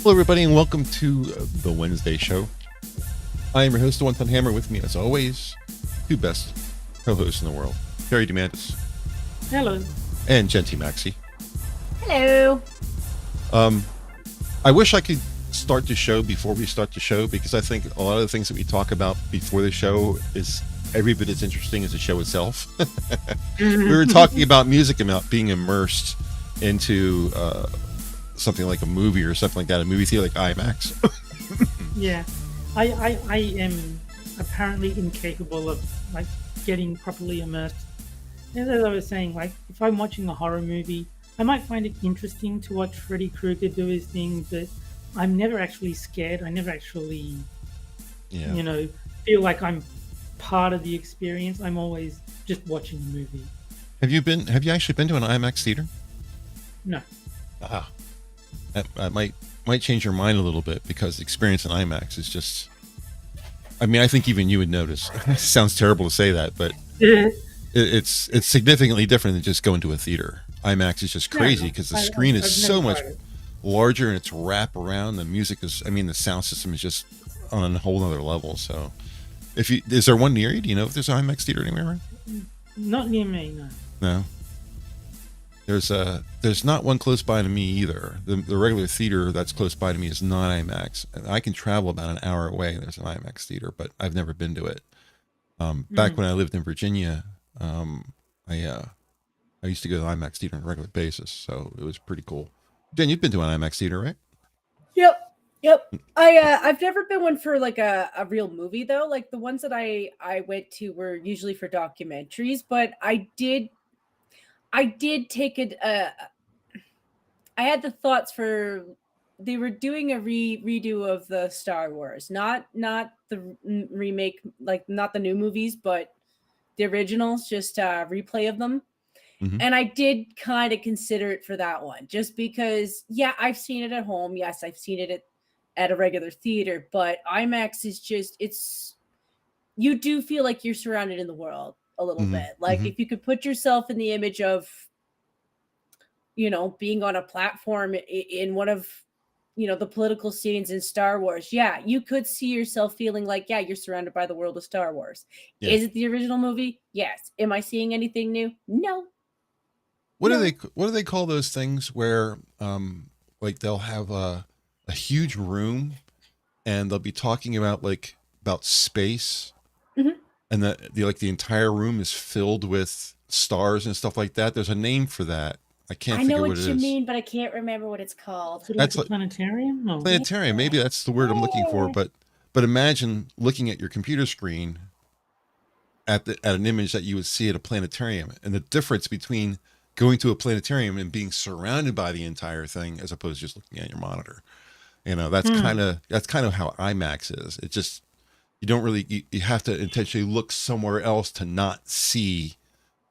Hello, everybody, and welcome to the Wednesday show. I am your host, TUES. With me, as always, two best co-hosts in the world, Terry DeMantis. Hello. And Genty Maxey. Hello. I wish I could start the show before we start the show, because I think a lot of the things that we talk about before the show is every bit as interesting as the show itself. We were talking about music, about being immersed into something like a movie or something like that, a movie theater like IMAX. Yeah, I am apparently incapable of like getting properly immersed. As I was saying, like if I'm watching a horror movie, I might find it interesting to watch Freddy Krueger do his thing, but I'm never actually scared. I never actually, feel like I'm part of the experience. I'm always just watching the movie. Have you actually been to an IMAX theater? No. Ah, that might change your mind a little bit, because the experience in IMAX is just, I mean, I think even you would notice. It sounds terrible to say that, but it's significantly different than just going to a theater. IMAX is just crazy because the screen is so much larger, and it's wrap around. The music is, I mean, the sound system is just on a whole other level. So, is there one near you? Do you know if there's an IMAX theater anywhere around? Not near me, no. No. There's not one close by to me either. The regular theater that's close by to me is not IMAX. I can travel about an hour away, and there's an IMAX theater, but I've never been to it. Back when I lived in Virginia, I used to go to the IMAX theater on a regular basis, so it was pretty cool. Jen, you've been to an IMAX theater, right? Yep. I've never been one for like a real movie though. Like the ones that I went to were usually for documentaries, but I did take it. I had the thoughts for. They were doing a redo of the Star Wars, not the remake, like not the new movies, but the originals, just a replay of them. Mm-hmm. And I did kind of consider it for that one, just because, yeah, I've seen it at home. Yes, I've seen it at a regular theater, but IMAX is just, you do feel like you're surrounded in the world a little bit. Like if you could put yourself in the image of, being on a platform in one of, the political scenes in Star Wars. Yeah, you could see yourself feeling like, yeah, you're surrounded by the world of Star Wars. Yeah. Is it the original movie? Yes. Am I seeing anything new? No. What do they call those things where like they'll have a huge room and they'll be talking about space, and the entire room is filled with stars and stuff like that? There's a name for that. I can't think of what it is. I know what you mean, but I can't remember what it's called. Is it like a planetarium? No. Planetarium, maybe that's the word I'm looking for. But imagine looking at your computer screen at an image that you would see at a planetarium, and the difference between going to a planetarium and being surrounded by the entire thing as opposed to just looking at your monitor. That's kind of how IMAX is. It just, you don't really, you have to intentionally look somewhere else to not see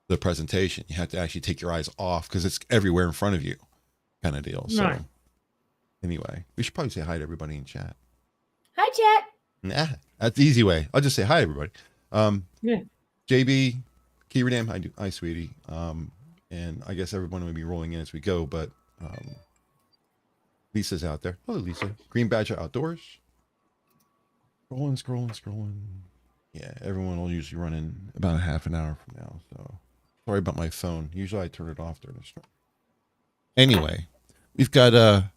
the presentation. You have to actually take your eyes off because it's everywhere in front of you, kind of deal. So anyway, we should probably say hi to everybody in chat. Hi, chat. Nah, that's the easy way. I'll just say hi, everybody. Yeah. JB, Keyredam, hi, sweetie. And I guess everyone will be rolling in as we go, but Lisa's out there. Hello, Lisa. Green Badger Outdoors. Scrolling. Yeah, everyone will usually run in about a half an hour from now, so sorry about my phone. Usually I turn it off during the stream. Anyway, we've got a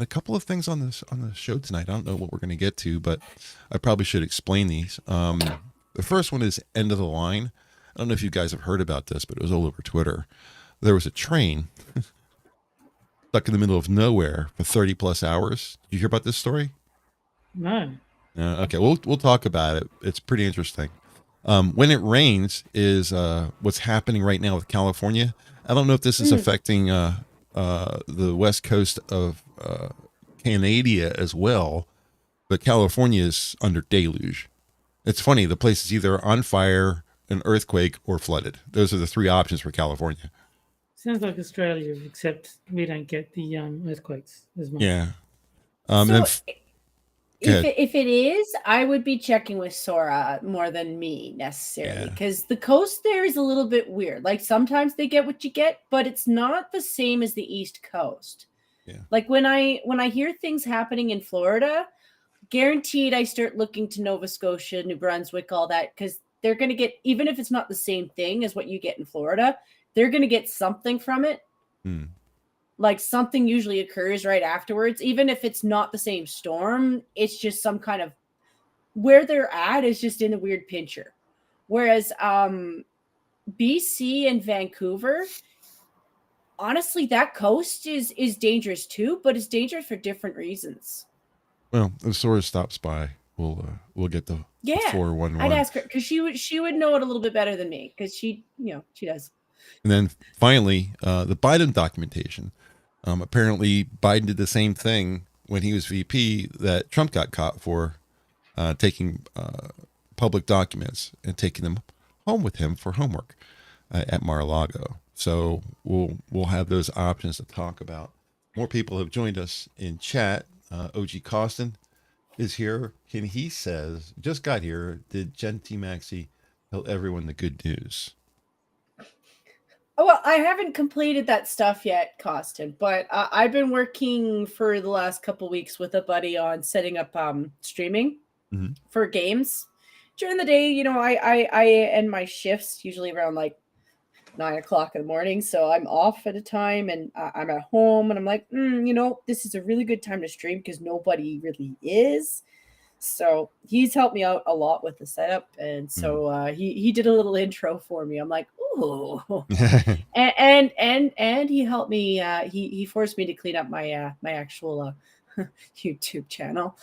couple of things on the show tonight. I don't know what we're going to get to, but I probably should explain these. The first one is End of the Line. I don't know if you guys have heard about this, but it was all over Twitter. There was a train stuck in the middle of nowhere for 30 plus hours. Did you hear about this story? No. Okay, we'll talk about it. It's pretty interesting. When it rains is what's happening right now with California. I don't know if this is affecting the west coast of Canada as well, but California is under deluge. It's funny, the place is either on fire, an earthquake, or flooded. Those are the three options for California. Sounds like Australia, except we don't get the earthquakes as much. Yeah. If it is, I would be checking with Sora more than me necessarily, because the coast there is a little bit weird. Like sometimes they get what you get, but it's not the same as the East Coast. Yeah. Like when I hear things happening in Florida, guaranteed I start looking to Nova Scotia, New Brunswick, all that, because they're going to get, even if it's not the same thing as what you get in Florida, they're going to get something from it. Like something usually occurs right afterwards, even if it's not the same storm. It's just some kind of, where they're at is just in a weird pincher. Whereas BC and Vancouver, honestly, that coast is dangerous too, but it's dangerous for different reasons. Well, if Sora stops by, we'll get the 411. I'd ask her because she would know it a little bit better than me because she does. And then finally, the Biden documentation. Apparently, Biden did the same thing when he was VP that Trump got caught for, taking public documents and taking them home with him for homework at Mar-a-Lago. So we'll have those options to talk about. More people have joined us in chat. OG Costin is here, and he says, just got here. Did Gen T Maxi tell everyone the good news? Oh, well, I haven't completed that stuff yet, Costin, but I've been working for the last couple weeks with a buddy on setting up streaming for games. During the day, I end my shifts usually around like 9 o'clock in the morning, so I'm off at a time, and I'm at home, and I'm like, this is a really good time to stream because nobody really is. So he's helped me out a lot with the setup, and so he did a little intro for me. I'm like, ooh, and he helped me. He forced me to clean up my my actual YouTube channel.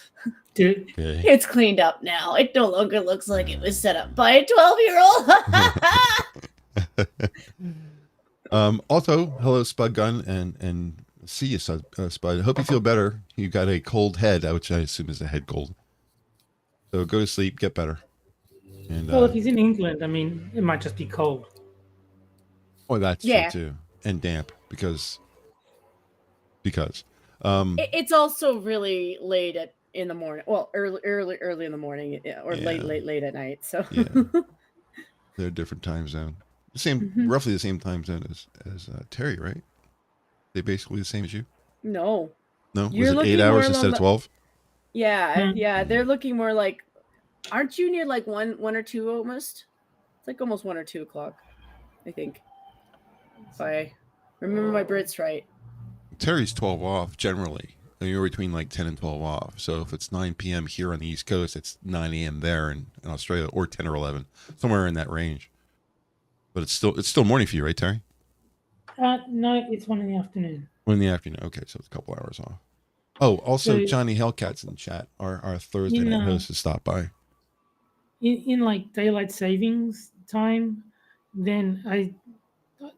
Dude, it's cleaned up now. It no longer looks like it was set up by a 12-year-old. Also, hello, Spud Gun, and see you, Spud. I hope you feel better. You got a cold head, which I assume is a head cold. So go to sleep, get better. And well, if he's in England, I mean, it might just be cold. Oh, that's true too, and damp because. It's also really late in the morning. Well, early in the morning, or late at night. So they're a different time zone. Roughly the same time zone as Terry, right? They basically the same as you. No. Was it 8 hours instead of 12? Yeah. They're looking more like. Aren't you near like one or two almost? It's like almost 1 or 2 o'clock, I think. If I remember my Brits right. Terry's 12 off generally. You're between like 10 and 12 off. So if it's 9 p.m. here on the East Coast, it's 9 a.m. there in Australia, or 10 or 11, somewhere in that range. But it's still morning for you, right, Terry? No, it's 1 in the afternoon. 1 in the afternoon. Okay, so it's a couple hours off. Oh, also so, Johnny Hellcat's in the chat. Our Thursday night host has stopped by. In like daylight savings time, then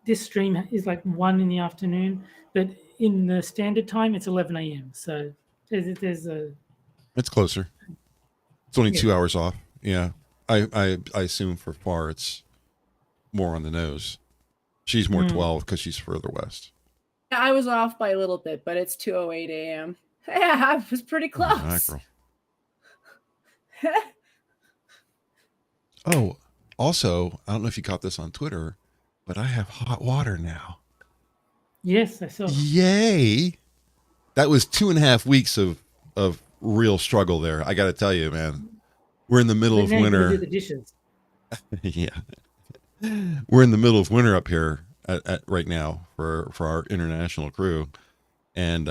this stream is like 1 in the afternoon, but in the standard time it's 11 a.m. So there's a. It's closer. It's only 2 hours off. Yeah, I assume for Far it's more on the nose. She's more 12 because she's further west. I was off by a little bit, but it's 2:08 a.m. Yeah, I was pretty close. Oh, also, I don't know if you caught this on Twitter, but I have hot water now. Yes, I saw. Yay! That was 2.5 weeks of real struggle there. I got to tell you, man. We're in the middle of winter. Do the dishes. Yeah. We're in the middle of winter up here at right now for our international crew, and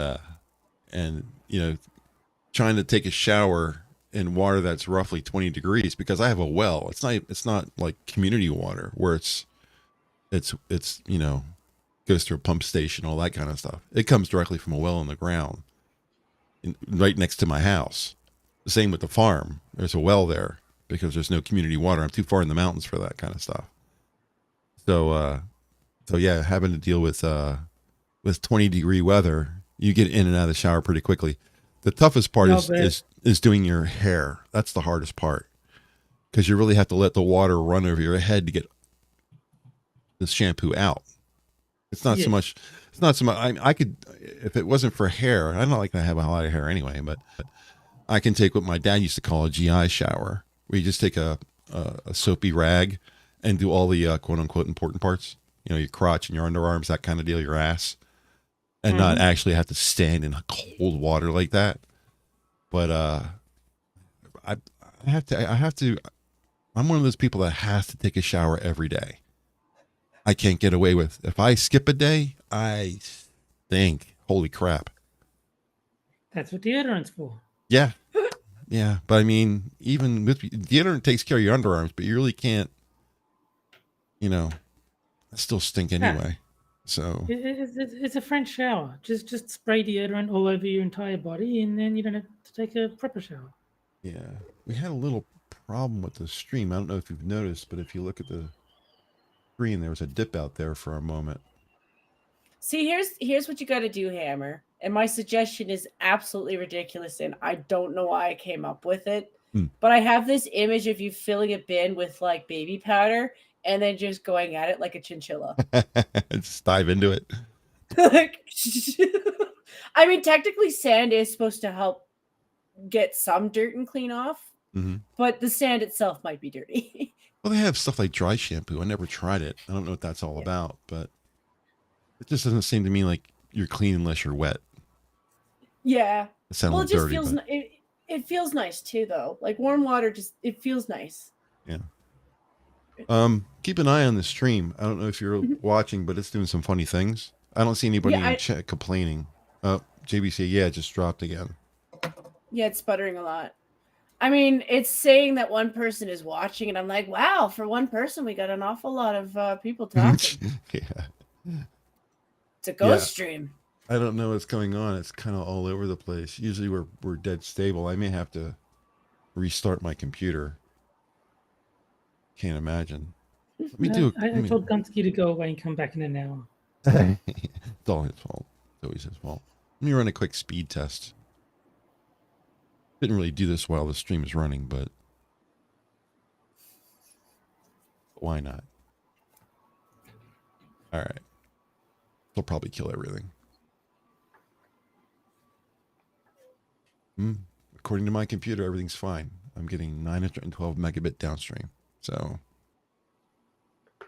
trying to take a shower in water that's roughly 20 degrees because I have a well. It's not like community water where it's goes through a pump station, all that kind of stuff. It comes directly from a well in the ground, right next to my house. The same with the farm. There's a well there because there's no community water. I'm too far in the mountains for that kind of stuff. So yeah, having to deal with 20-degree weather, you get in and out of the shower pretty quickly. The toughest part is doing your hair. That's the hardest part because you really have to let the water run over your head to get the shampoo out. It's not so much. It's not so much. I could, if it wasn't for hair, I don't like to have a lot of hair anyway, but I can take what my dad used to call a GI shower, where you just take a soapy rag and do all the quote unquote important parts. Your crotch and your underarms, that kind of deal, your ass. and not actually have to stand in cold water like that. But I have to. I'm one of those people that has to take a shower every day. I can't get away with. If I skip a day, I stink. Holy crap. That's what deodorant's for. Yeah. Yeah. But I mean, even with deodorant takes care of your underarms, but you really can't, I still stink anyway. So It's a French shower. Just spray deodorant all over your entire body, and then you don't have to take a proper shower. yeah, we had a little problem with the stream. I don't know if you've noticed, but if you look at the screen, there was a dip out there for a moment. See, here's what you got to do, Hammer. And my suggestion is absolutely ridiculous, and I don't know why I came up with it. But I have this image of you filling a bin with like baby powder and then just going at it like a chinchilla. Just dive into it. I mean, technically, sand is supposed to help get some dirt and clean off, but the sand itself might be dirty. Well, they have stuff like dry shampoo. I never tried it. I don't know what that's all about, but it just doesn't seem to me like you're clean unless you're wet. Yeah. It sounds well, it just dirty, feels it feels nice too, though. Like warm water, it feels nice. Yeah. Keep an eye on the stream. I don't know if you're watching, but it's doing some funny things. I don't see anybody in chat complaining. Oh, JBC, yeah, it just dropped again. Yeah, it's sputtering a lot. I mean, it's saying that one person is watching, and I'm like, wow, for one person, we got an awful lot of people talking. Yeah. It's a ghost stream. I don't know what's going on. It's kind of all over the place. Usually we're dead stable. I may have to restart my computer. Can't imagine. Let me I told Gunsky to go away and come back in an hour. It's all his fault. It's always his fault. Let me run a quick speed test. Didn't really do this while the stream is running, but why not? All right. They'll probably kill everything. According to my computer, everything's fine. I'm getting 912 megabit downstream. So I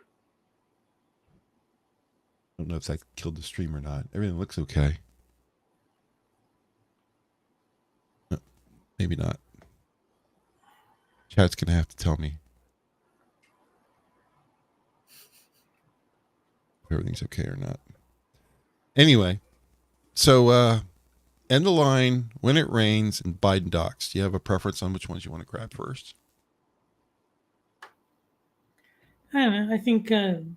don't know if that killed the stream or not. Everything looks okay. No, maybe not. Chat's going to have to tell me if everything's okay or not. Anyway, so end the line, when it rains, and Biden docks. Do you have a preference on which ones you want to grab first? I don't know. I think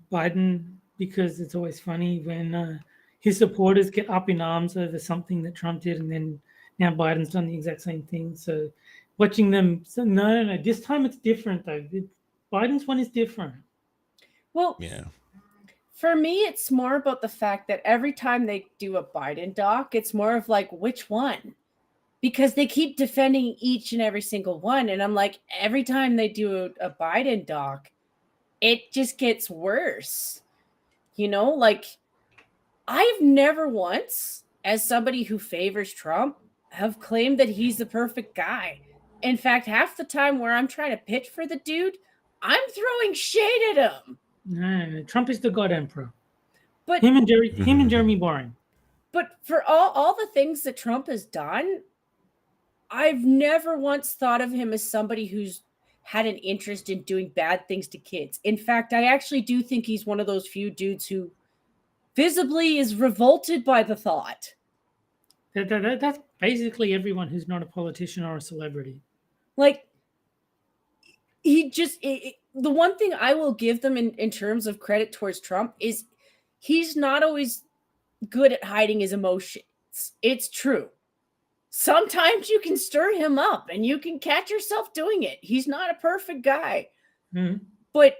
Biden, because it's always funny when his supporters get up in arms over something that Trump did, and then now Biden's done the exact same thing. So watching them, no, this time it's different though. Biden's one is different. Well, yeah. For me, it's more about the fact that every time they do a Biden doc, it's more of like, which one? Because they keep defending each and every single one. And I'm like, every time they do a Biden doc, it just gets worse. Like I've never once, as somebody who favors Trump, have claimed that he's the perfect guy. In fact, half the time where I'm trying to pitch for the dude, I'm throwing shade at him. No, Trump is the God Emperor. But him and Jeremy Boring. But for all the things that Trump has done, I've never once thought of him as somebody who's had an interest in doing bad things to kids. In fact, I actually do think he's one of those few dudes who visibly is revolted by the thought. That's basically everyone who's not a politician or a celebrity. Like, he just... the one thing I will give them in terms of credit towards Trump is he's not always good at hiding his emotions. It's true. Sometimes you can stir him up and you can catch yourself doing it. He's not a perfect guy. But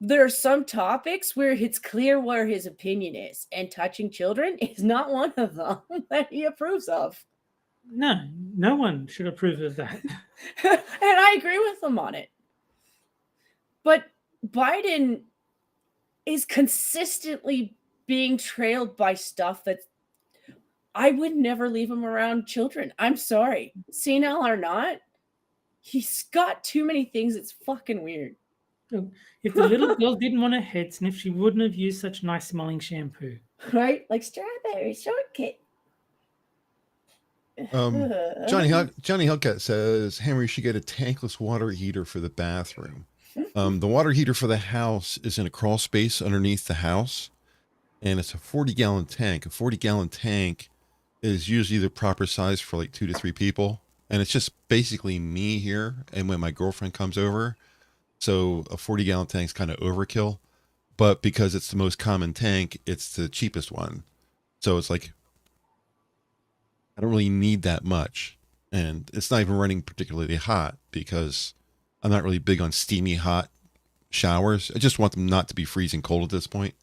there are some topics where it's clear where his opinion is, and touching children is not one of them that he approves of. No one should approve of that. And I agree with him on it. But Biden is consistently being trailed by stuff that I would never leave him around children. I'm sorry. Senile or not, he's got too many things. It's fucking weird. If the little girl didn't want a head sniff, she wouldn't have used such nice smelling shampoo. right? Like strawberry shortcake. Johnny Hellcat says Hammer, you should get a tankless water heater for the bathroom. The water heater for the house is in a crawl space underneath the house, and it's a 40-gallon tank. A 40-gallon tank is usually the proper size for like 2 to 3 people, and it's just basically me here and when my girlfriend comes over. So a 40-gallon tank is kind of overkill, but because it's the most common tank, it's the cheapest one. So it's like, I don't really need that much. And it's not even running particularly hot because I'm not really big on steamy hot showers. I just want them not to be freezing cold at this point.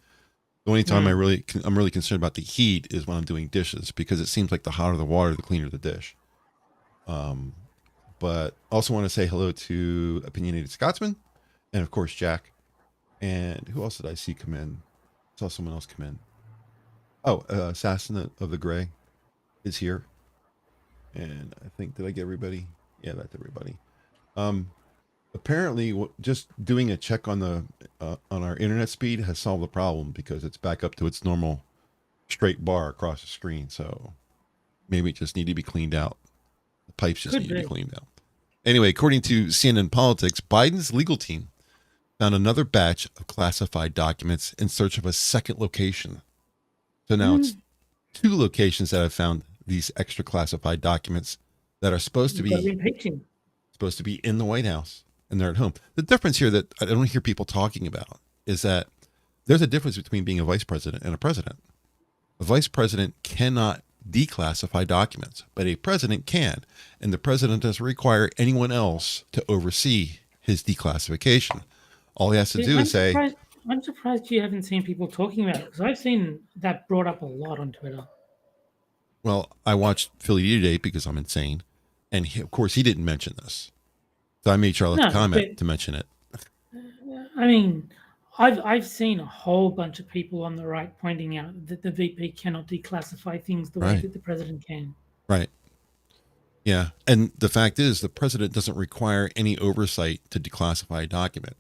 The only time I'm really concerned about the heat is when I'm doing dishes, because it seems like the hotter the water, the cleaner the dish. But also want to say hello to Opinionated Scotsman, and of course Jack. And who else did I see come in? Saw someone else come in. Oh, Assassin of the Gray is here. And I think, did I get everybody? Yeah, that's everybody. Apparently just doing a check on the on our internet speed has solved the problem, because it's back up to its normal straight bar across the screen. So maybe it just need to be cleaned out. The pipes just need to be cleaned out. Anyway, according to CNN Politics, Biden's legal team found another batch of classified documents in search of a second location. So now it's 2 locations that have found these extra classified documents that are supposed to be in the White House, and they're at home. The difference here that I don't hear people talking about is that there's a difference between being a vice president and a president. A vice president cannot declassify documents, but a president can, and the president doesn't require anyone else to oversee his declassification. All he has to do is say, I'm surprised you haven't seen people talking about it, because I've seen that brought up a lot on Twitter. well, I watched Philly today because I'm insane, and of course he didn't mention this, so I made sure I left a comment to mention it. I mean, I've seen a whole bunch of people on the right pointing out that the VP cannot declassify things the way that the president can. Right. Yeah, and the fact is, the president doesn't require any oversight to declassify a document.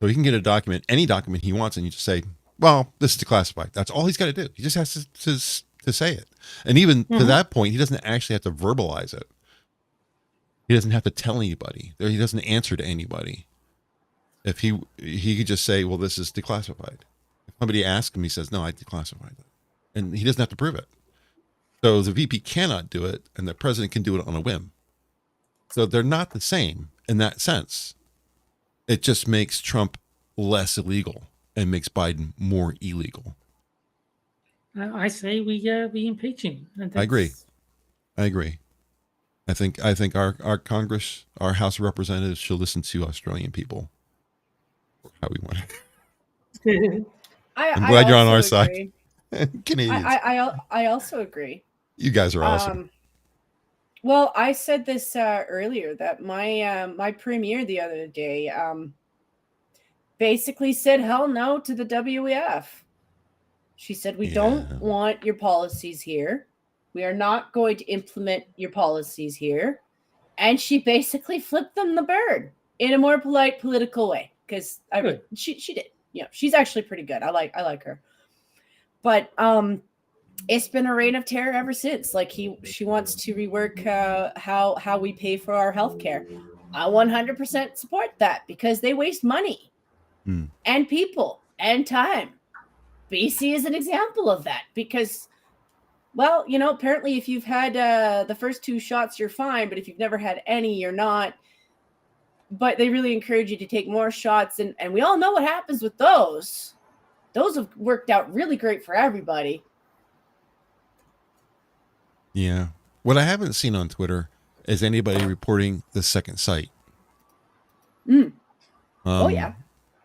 So he can get a document, any document he wants, and you just say, well, this is declassified. That's all he's got to do. He just has to say it. And even to that point, he doesn't actually have to verbalize it. He doesn't have to tell anybody. He doesn't answer to anybody. If he could just say, well, this is declassified. If somebody asks him, he says, no, I declassified it. And he doesn't have to prove it. So the VP cannot do it, and the president can do it on a whim. So they're not the same in that sense. It just makes Trump less illegal and makes Biden more illegal. I say we impeach him. I agree. I think our Congress, our House of Representatives, should listen to Australian people. How we want it. I'm glad you're on our side. Canadians. I also agree. You guys are awesome. Well, I said this earlier, that my premier the other day basically said hell no to the WEF. She said, we don't want your policies here. We are not going to implement your policies here. And she basically flipped them the bird in a more polite, political way, because she did. You know, she's actually pretty good. I like her. But it's been a reign of terror ever since. Like she wants to rework how we pay for our healthcare. I 100% support that, because they waste money and people and time. BC is an example of that, because, well, you know, apparently if you've had the first 2 shots, you're fine. But if you've never had any, you're not. But they really encourage you to take more shots. And we all know what happens with those. Those have worked out really great for everybody. Yeah. What I haven't seen on Twitter is anybody reporting the second site. Oh, yeah.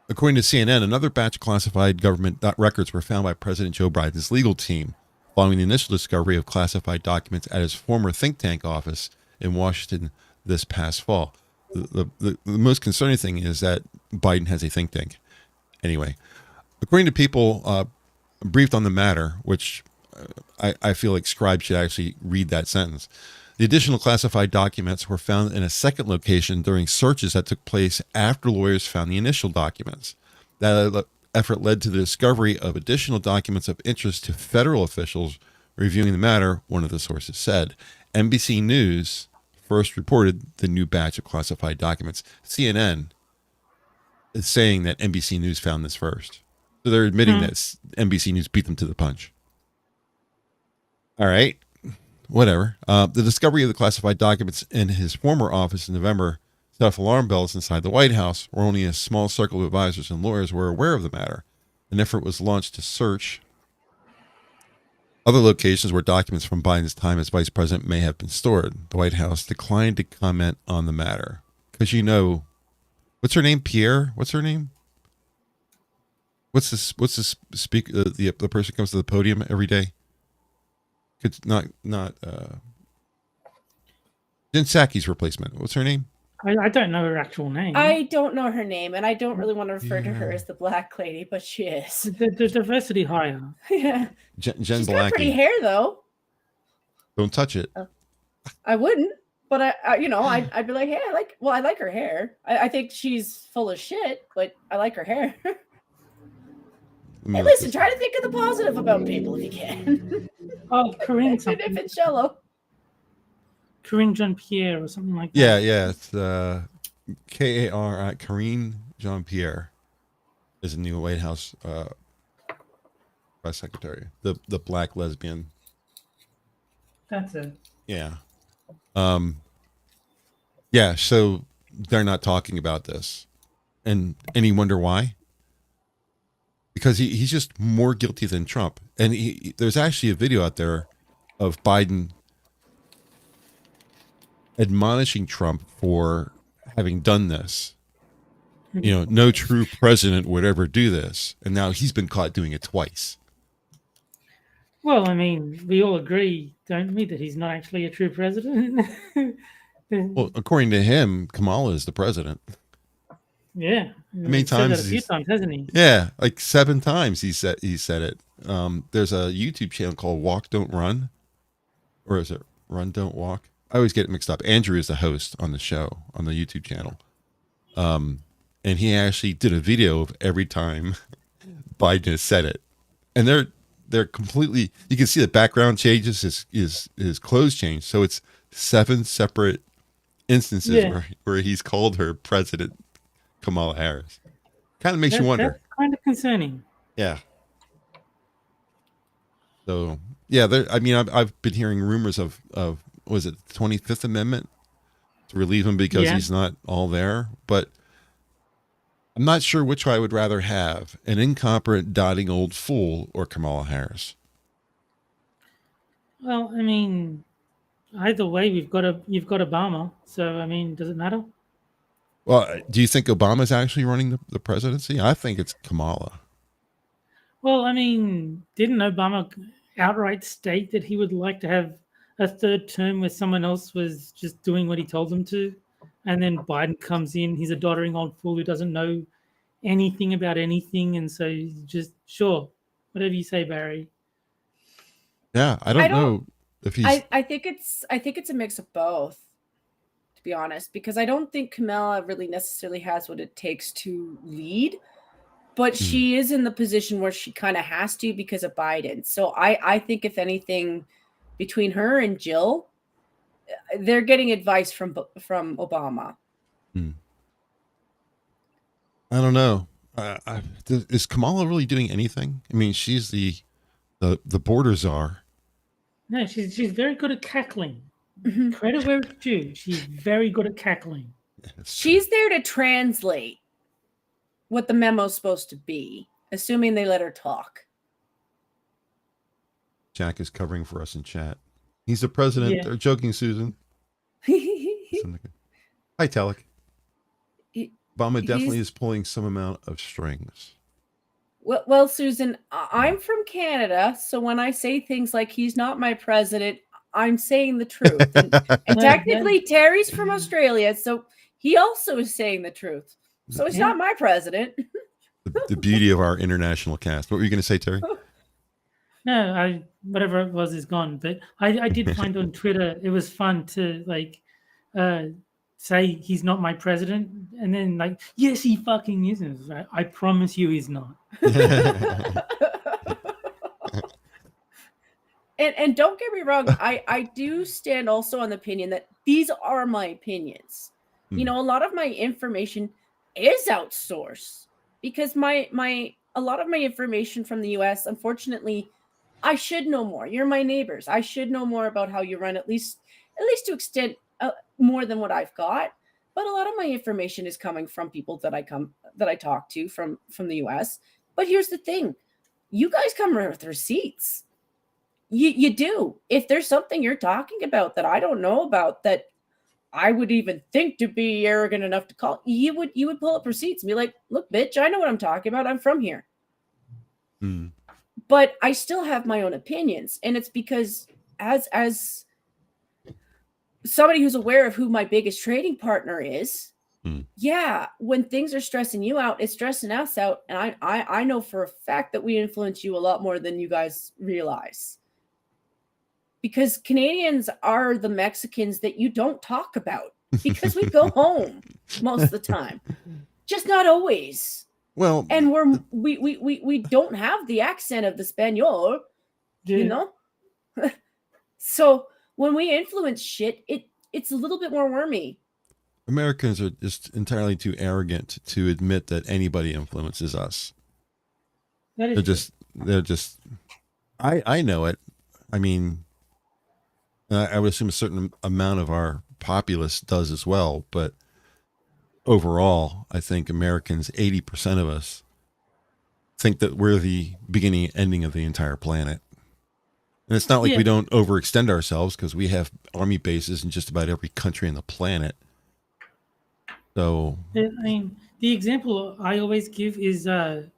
According to CNN, another batch of classified government records were found by President Joe Biden's legal team following the initial discovery of classified documents at his former think tank office in Washington this past fall. The most concerning thing is that Biden has a think tank. Anyway, according to people briefed on the matter, which I feel like Scribe should actually read that sentence. The additional classified documents were found in a second location during searches that took place after lawyers found the initial documents. That effort led to the discovery of additional documents of interest to federal officials reviewing the matter, one of the sources said. NBC News first reported the new batch of classified documents. CNN is saying that NBC News found this first. So they're admitting that NBC News beat them to the punch. All right. Whatever. The discovery of the classified documents in his former office in November set off alarm bells inside the White House, where only a small circle of advisors and lawyers were aware of the matter. An effort was launched to search other locations where documents from Biden's time as vice president may have been stored. The White House declined to comment on the matter. Because what's her name? Pierre? What's her name? What's this speaker? The person who comes to the podium every day? It's not Jen Psaki's replacement. What's her name? I don't know her actual name. I don't know her name, and I don't really want to refer to her as the black lady, but she is. The diversity hire. Yeah. Jen She's Psaki. got pretty hair, though. Don't touch it. I wouldn't, but I'd be like, hey, I like her hair. I think she's full of shit, but I like her hair. Hey, listen, try to think of the positive about people if you can. Oh, Corinne Even something. if it's shallow. Corinne Jean-Pierre or something like that. Yeah. It's K-A-R-I. Karine Jean-Pierre is the new White House press secretary. The black lesbian. That's it. Yeah. Yeah, so they're not talking about this. And you wonder why? Because he's just more guilty than Trump. And there's actually a video out there of Biden admonishing Trump for having done this. No true president would ever do this. And now he's been caught doing it twice. Well, I mean, we all agree, don't we, that he's not actually a true president? Well, according to him, Kamala is the president. Yeah. How many Said times? that a few times, hasn't he? Yeah, like 7 times he said it. There's a YouTube channel called Walk Don't Run, or is it Run Don't Walk? I always get it mixed up. Andrew is the host on the show on the YouTube channel, and he actually did a video of every time Biden has said it, and they're completely. You can see the background changes, his clothes change, so it's 7 separate instances where he's called her President Kamala Harris. Kind of makes you wonder. That's kind of concerning. Yeah. So yeah, I've been hearing rumors of was it the 25th Amendment to relieve him because he's not all there, but I'm not sure which I would rather have: an incompetent, dotting old fool or Kamala Harris. Well, I mean, either way, you've got Obama. So, I mean, does it matter? Well, do you think Obama's actually running the presidency? I think it's Kamala. Well, I mean, didn't Obama outright state that he would like to have a third term where someone else was just doing what he told them to? And then Biden comes in, he's a doddering old fool who doesn't know anything about anything. And so he's just, sure, whatever you say, Barry. Yeah, I don't know if he's... I think it's a mix of both, to be honest, because I don't think Kamala really necessarily has what it takes to lead, but she is in the position where she kind of has to because of Biden. So I think if anything, between her and Jill, they're getting advice from Obama. I don't know. Is Kamala really doing anything? I mean, she's the border czar. No, she's very good at cackling. Credit where it's due. She's very good at cackling. She's there to translate what the memo's supposed to be, assuming they let her talk. Jack is covering for us in chat. He's the president. Yeah. They're joking, Susan. Hi, Telek. Obama definitely is pulling some amount of strings. Well, Susan, I'm from Canada, so when I say things like he's not my president, I'm saying the truth. And technically, Terry's from Australia, so he also is saying the truth. So he's not my president. The beauty of our international cast. What were you going to say, Terry? No, whatever it was is gone. But I did find on Twitter, it was fun to say he's not my president, and then like, yes, he fucking isn't. Right? I promise you, he's not. And don't get me wrong, I do stand also on the opinion that these are my opinions. You know, a lot of my information is outsourced because a lot of my information from the US, unfortunately, I should know more. You're my neighbors. I should know more about how you run, at least to extent more than what I've got. But a lot of my information is coming from people that I talk to from the US. But here's the thing. You guys come with receipts. You do. If there's something you're talking about that I don't know about, that I would even think to be arrogant enough to call, you would pull up receipts and be like, look, bitch, I know what I'm talking about. I'm from here. But I still have my own opinions. And it's because as somebody who's aware of who my biggest trading partner is, yeah, when things are stressing you out, it's stressing us out. And I know for a fact that we influence you a lot more than you guys realize. Because Canadians are the Mexicans that you don't talk about because we go home most of the time, just not always. Well, and we don't have the accent of the Spaniel, you know. So when we influence shit, it's a little bit more wormy. Americans are just entirely too arrogant to admit that anybody influences us. They're just. I know it. I mean. I would assume a certain amount of our populace does as well, but overall, I think Americans, 80% of us, think that we're the beginning and ending of the entire planet. And it's not like we don't overextend ourselves, because we have army bases in just about every country on the planet. So, I mean, the example I always give is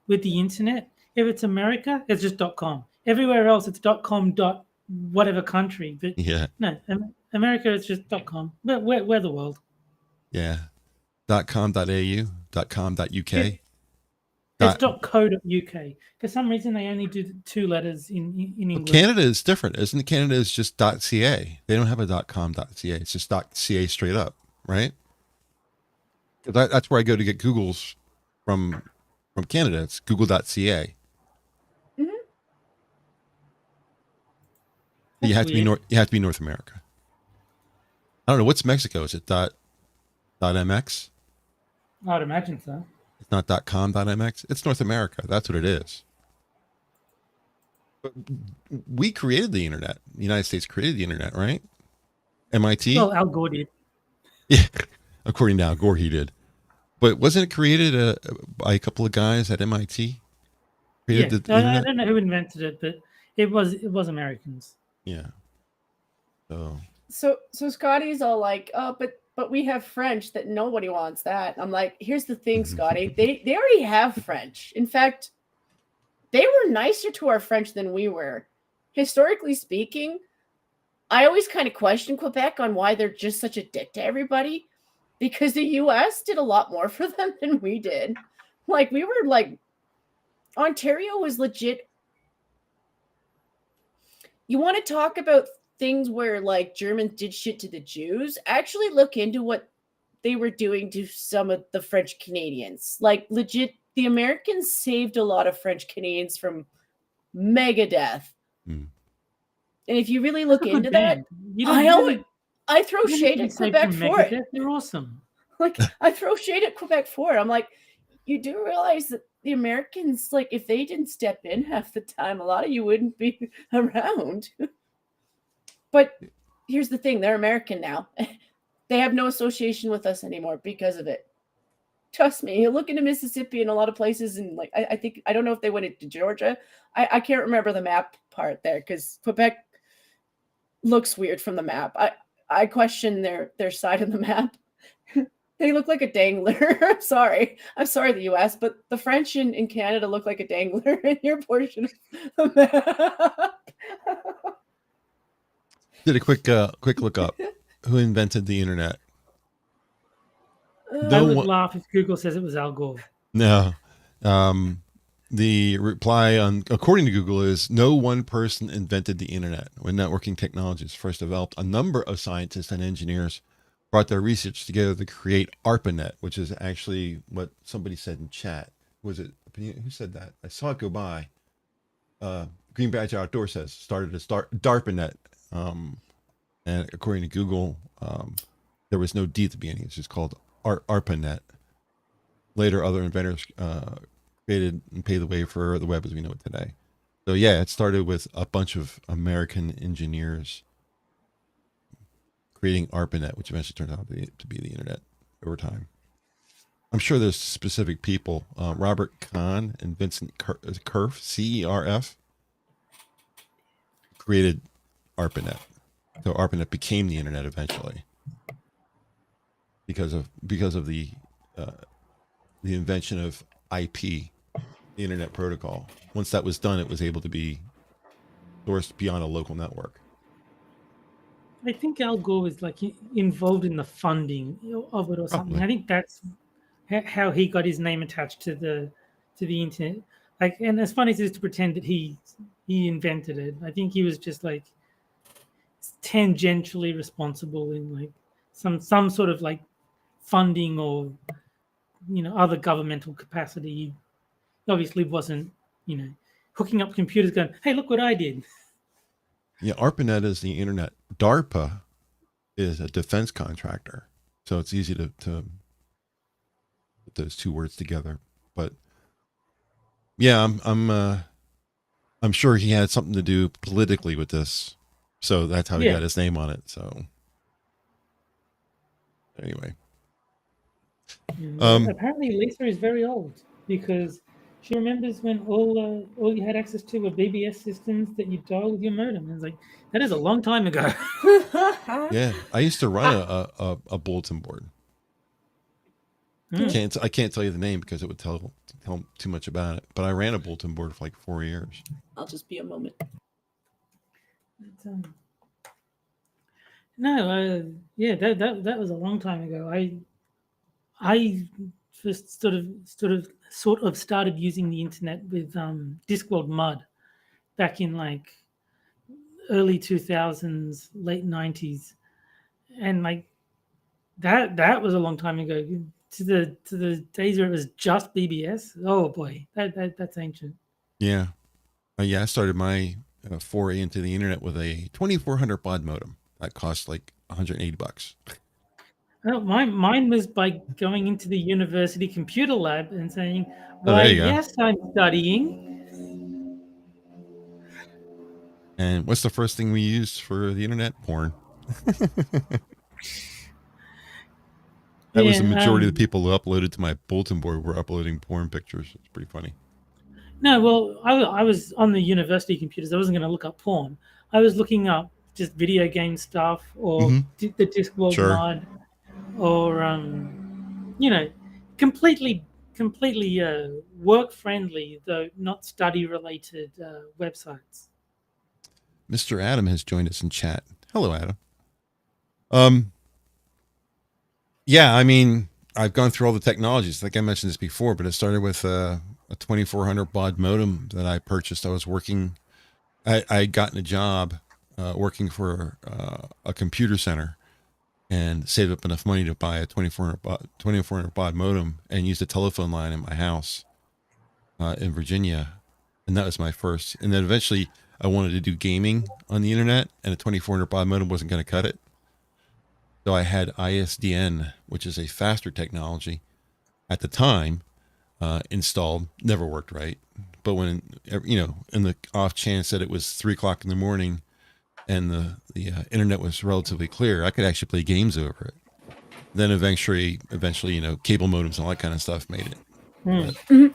with the internet. If it's America, it's just .com. Everywhere else, it's .com. Whatever country, but no, America is just .com. But we're the world. Yeah, .com.au, .com.uk. It's .co.uk. For some reason, they only do 2 letters in English. Canada is different, isn't it? Canada is just .ca. They don't have a .com.ca. It's just .ca straight up, right? That's where I go to get Google's from Canada. It's google.ca. You have to be North America. I don't know, what's Mexico. Is it .mx? I would imagine so. It's not .com.mx. It's North America. That's what it is. But we created the internet. The United States created the internet, right? MIT. Well, Al Gore did. Yeah, according to Al Gore, he did. But wasn't it created by a couple of guys at MIT? I don't know who invented it, but it was Americans. Yeah. So Scotty's all like, oh, but we have French, that nobody wants that. I'm like, here's the thing, Scotty. They already have French. In fact, they were nicer to our French than we were. Historically speaking, I always kind of question Quebec on why they're just such a dick to everybody, because the US did a lot more for them than we did. Like, we were like, Ontario was legit. You want to talk about things where like Germans did shit to the Jews? Actually look into what they were doing to some of the French Canadians. Like, legit, the Americans saved a lot of French Canadians from mega death. And if you really look into that, I throw shade at Quebec for it. They're awesome. Like, I throw shade at Quebec for it. I'm like, you do realize that the Americans, like, if they didn't step in half the time, a lot of you wouldn't be around. But here's the thing. They're American now. They have no association with us anymore because of it. Trust me. You look into Mississippi and a lot of places, and like, I don't know if they went into Georgia. I can't remember the map part there, because Quebec looks weird from the map. I question their side of the map. They look like a dangler. I'm sorry, the US, but the French in Canada look like a dangler in your portion of the map. Did a quick look up. Who invented the internet? I would laugh if Google says it was Al Gore. No. The reply according to Google is, no one person invented the internet. When networking technologies first developed, a number of scientists and engineers brought their research together to create ARPANET, which is actually what somebody said in chat. Was it, who said that? I saw it go by. Green Badge Outdoor says, started to DARPANET. And according to Google, there was no D at the beginning. It's just called ARPANET. Later, other inventors created and paved the way for the web as we know it today. So yeah, it started with a bunch of American engineers creating ARPANET, which eventually turned out to be the internet over time. I'm sure there's specific people, Robert Kahn and Vincent Cerf, C-E-R-F, created ARPANET. So ARPANET became the internet eventually because of the invention of IP, the internet protocol. Once that was done, it was able to be sourced beyond a local network. I think Al Gore was like involved in the funding of it or something. Probably. I think that's how he got his name attached to the internet. Like, and as funny as it is to pretend that he invented it, I think he was just like tangentially responsible in like some sort of like funding or other governmental capacity. He obviously wasn't hooking up computers going, hey, look what I did. Yeah, ARPANET is the internet. DARPA is a defense contractor, so it's easy to put those two words together. But yeah, I'm sure he had something to do politically with this, so that's how he got his name on it. So anyway, apparently Lisa is very old because she remembers when all you had access to were BBS systems that you dial with your modem. And it's like, that is a long time ago. yeah, I used to run a bulletin board. I can't tell you the name because it would tell too much about it. But I ran a bulletin board for like 4 years. I'll just be a moment. Yeah, that was a long time ago. I first sort of started using the internet with Discworld MUD back in like early 2000s, late 90s, and like that was a long time ago. To the days where it was just BBS. Oh boy, that's ancient. Yeah, I started my foray into the internet with a 2400 baud modem that cost like $180. Well, mine was by going into the university computer lab and saying, "Why, yes, I'm studying." And what's the first thing we used for the internet? Porn. That was the majority of the people who uploaded to my bulletin board were uploading porn pictures. It's pretty funny. No, well, I was on the university computers. I wasn't going to look up porn. I was looking up just video game stuff or the Discworld mod or, completely work-friendly, though not study-related websites. Mr. Adam has joined us in chat. Hello, Adam. Yeah, I mean, I've gone through all the technologies. Like I mentioned this before, but it started with a 2400 baud modem that I purchased. I was working, I had gotten a job working for a computer center and saved up enough money to buy a 2400 baud modem and use a telephone line in my house in Virginia. And that was my first. And then eventually I wanted to do gaming on the internet, and a 2400 baud modem wasn't going to cut it. So I had ISDN, which is a faster technology at the time, installed. Never worked right. But when, in the off chance that it was 3 o'clock in the morning and the internet was relatively clear, I could actually play games over it. Then eventually, cable modems and all that kind of stuff made it.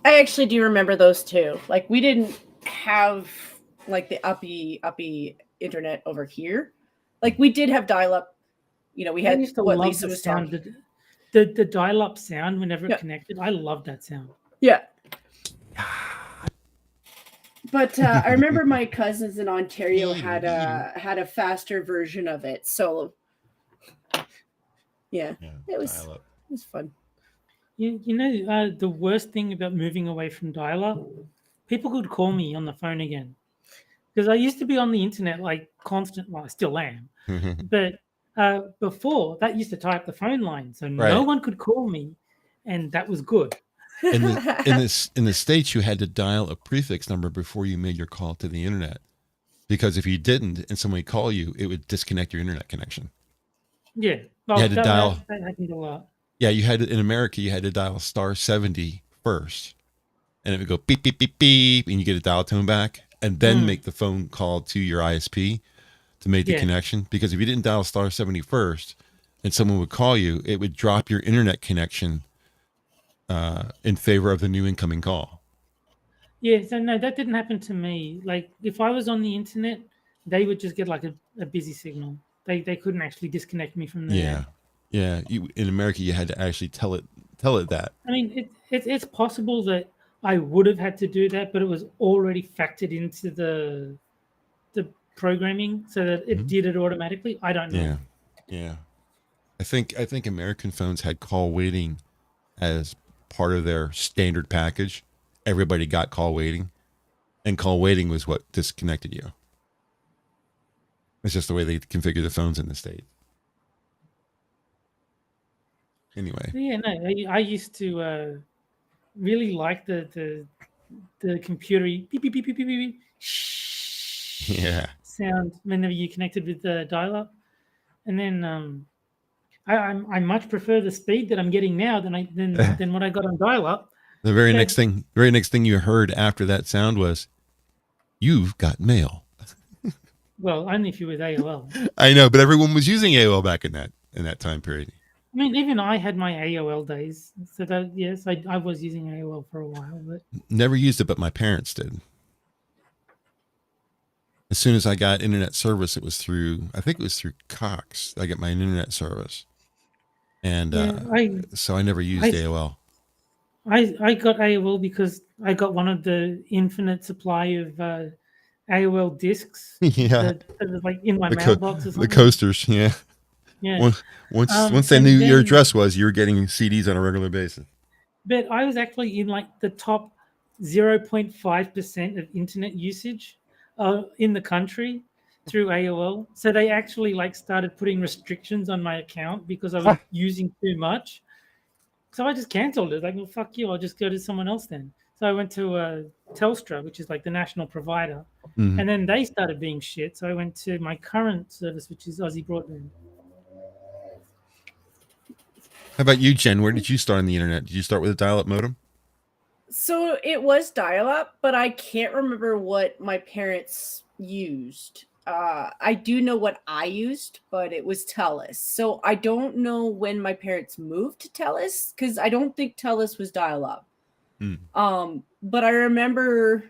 I actually do remember those too. Like, we didn't have like the uppy internet over here. Like, we did have dial-up. We had what Lisa was talking. The dial-up sound whenever it connected. I loved that sound. Yeah. But I remember my cousins in Ontario had a faster version of it. So yeah, it was fun. The worst thing about moving away from dial-up, people could call me on the phone again. Because I used to be on the internet like constant. Well, I still am. But before that used to tie up the phone line, so no Right. one could call me, and that was good. In the States, you had to dial a prefix number before you made your call to the internet, because if you didn't and somebody called you, it would disconnect your internet connection. Yeah, well, You had to dial. That happened a lot. Yeah, you had to, in America, you had to dial *70 first, and it would go beep beep beep beep, and you get a dial tone back, and then make the phone call to your ISP to make the connection. Because if you didn't dial *70 first, and someone would call you, it would drop your internet connection in favor of the new incoming call. Yeah, so no, that didn't happen to me. Like if I was on the internet, they would just get like a busy signal. They couldn't actually disconnect me from there. Yeah. In America, you had to actually tell it that. I mean, it's possible that I would have had to do that, but it was already factored into the programming so that it did it automatically. I don't know. Yeah. I think American phones had call waiting as part of their standard package. Everybody got call waiting, and call waiting was what disconnected you. It's just the way they configure the phones in the States. Anyway. Yeah, no, I used to really like the computer beep beep beep beep beep beep sound whenever you connected with the dial-up, and then I much prefer the speed that I'm getting now than what I got on dial-up. The very next thing you heard after that sound was, "You've got mail." Well, only if you were AOL. I know, but everyone was using AOL back in that time period. I mean, even I had my AOL days. So that yes, I was using AOL for a while, but never used it, but my parents did. As soon as I got internet service, I think it was through Cox. I got my internet service, and so I never used AOL. I got AOL because I got one of the infinite supply of AOL discs. That was like in my mailbox or something. The coasters, yeah. Once they knew your address was, you were getting CDs on a regular basis. But I was actually in like the top 0.5% of internet usage in the country through AOL. So they actually like started putting restrictions on my account because I was using too much. So I just canceled it. Like, well, fuck you. I'll just go to someone else then. So I went to Telstra, which is like the national provider. And then they started being shit. So I went to my current service, which is Aussie Broadband. How about you, Jen? Where did you start on the internet? Did you start with a dial-up modem? So it was dial-up, but I can't remember what my parents used. I do know what I used, but it was TELUS. So I don't know when my parents moved to TELUS because I don't think TELUS was dial-up. But I remember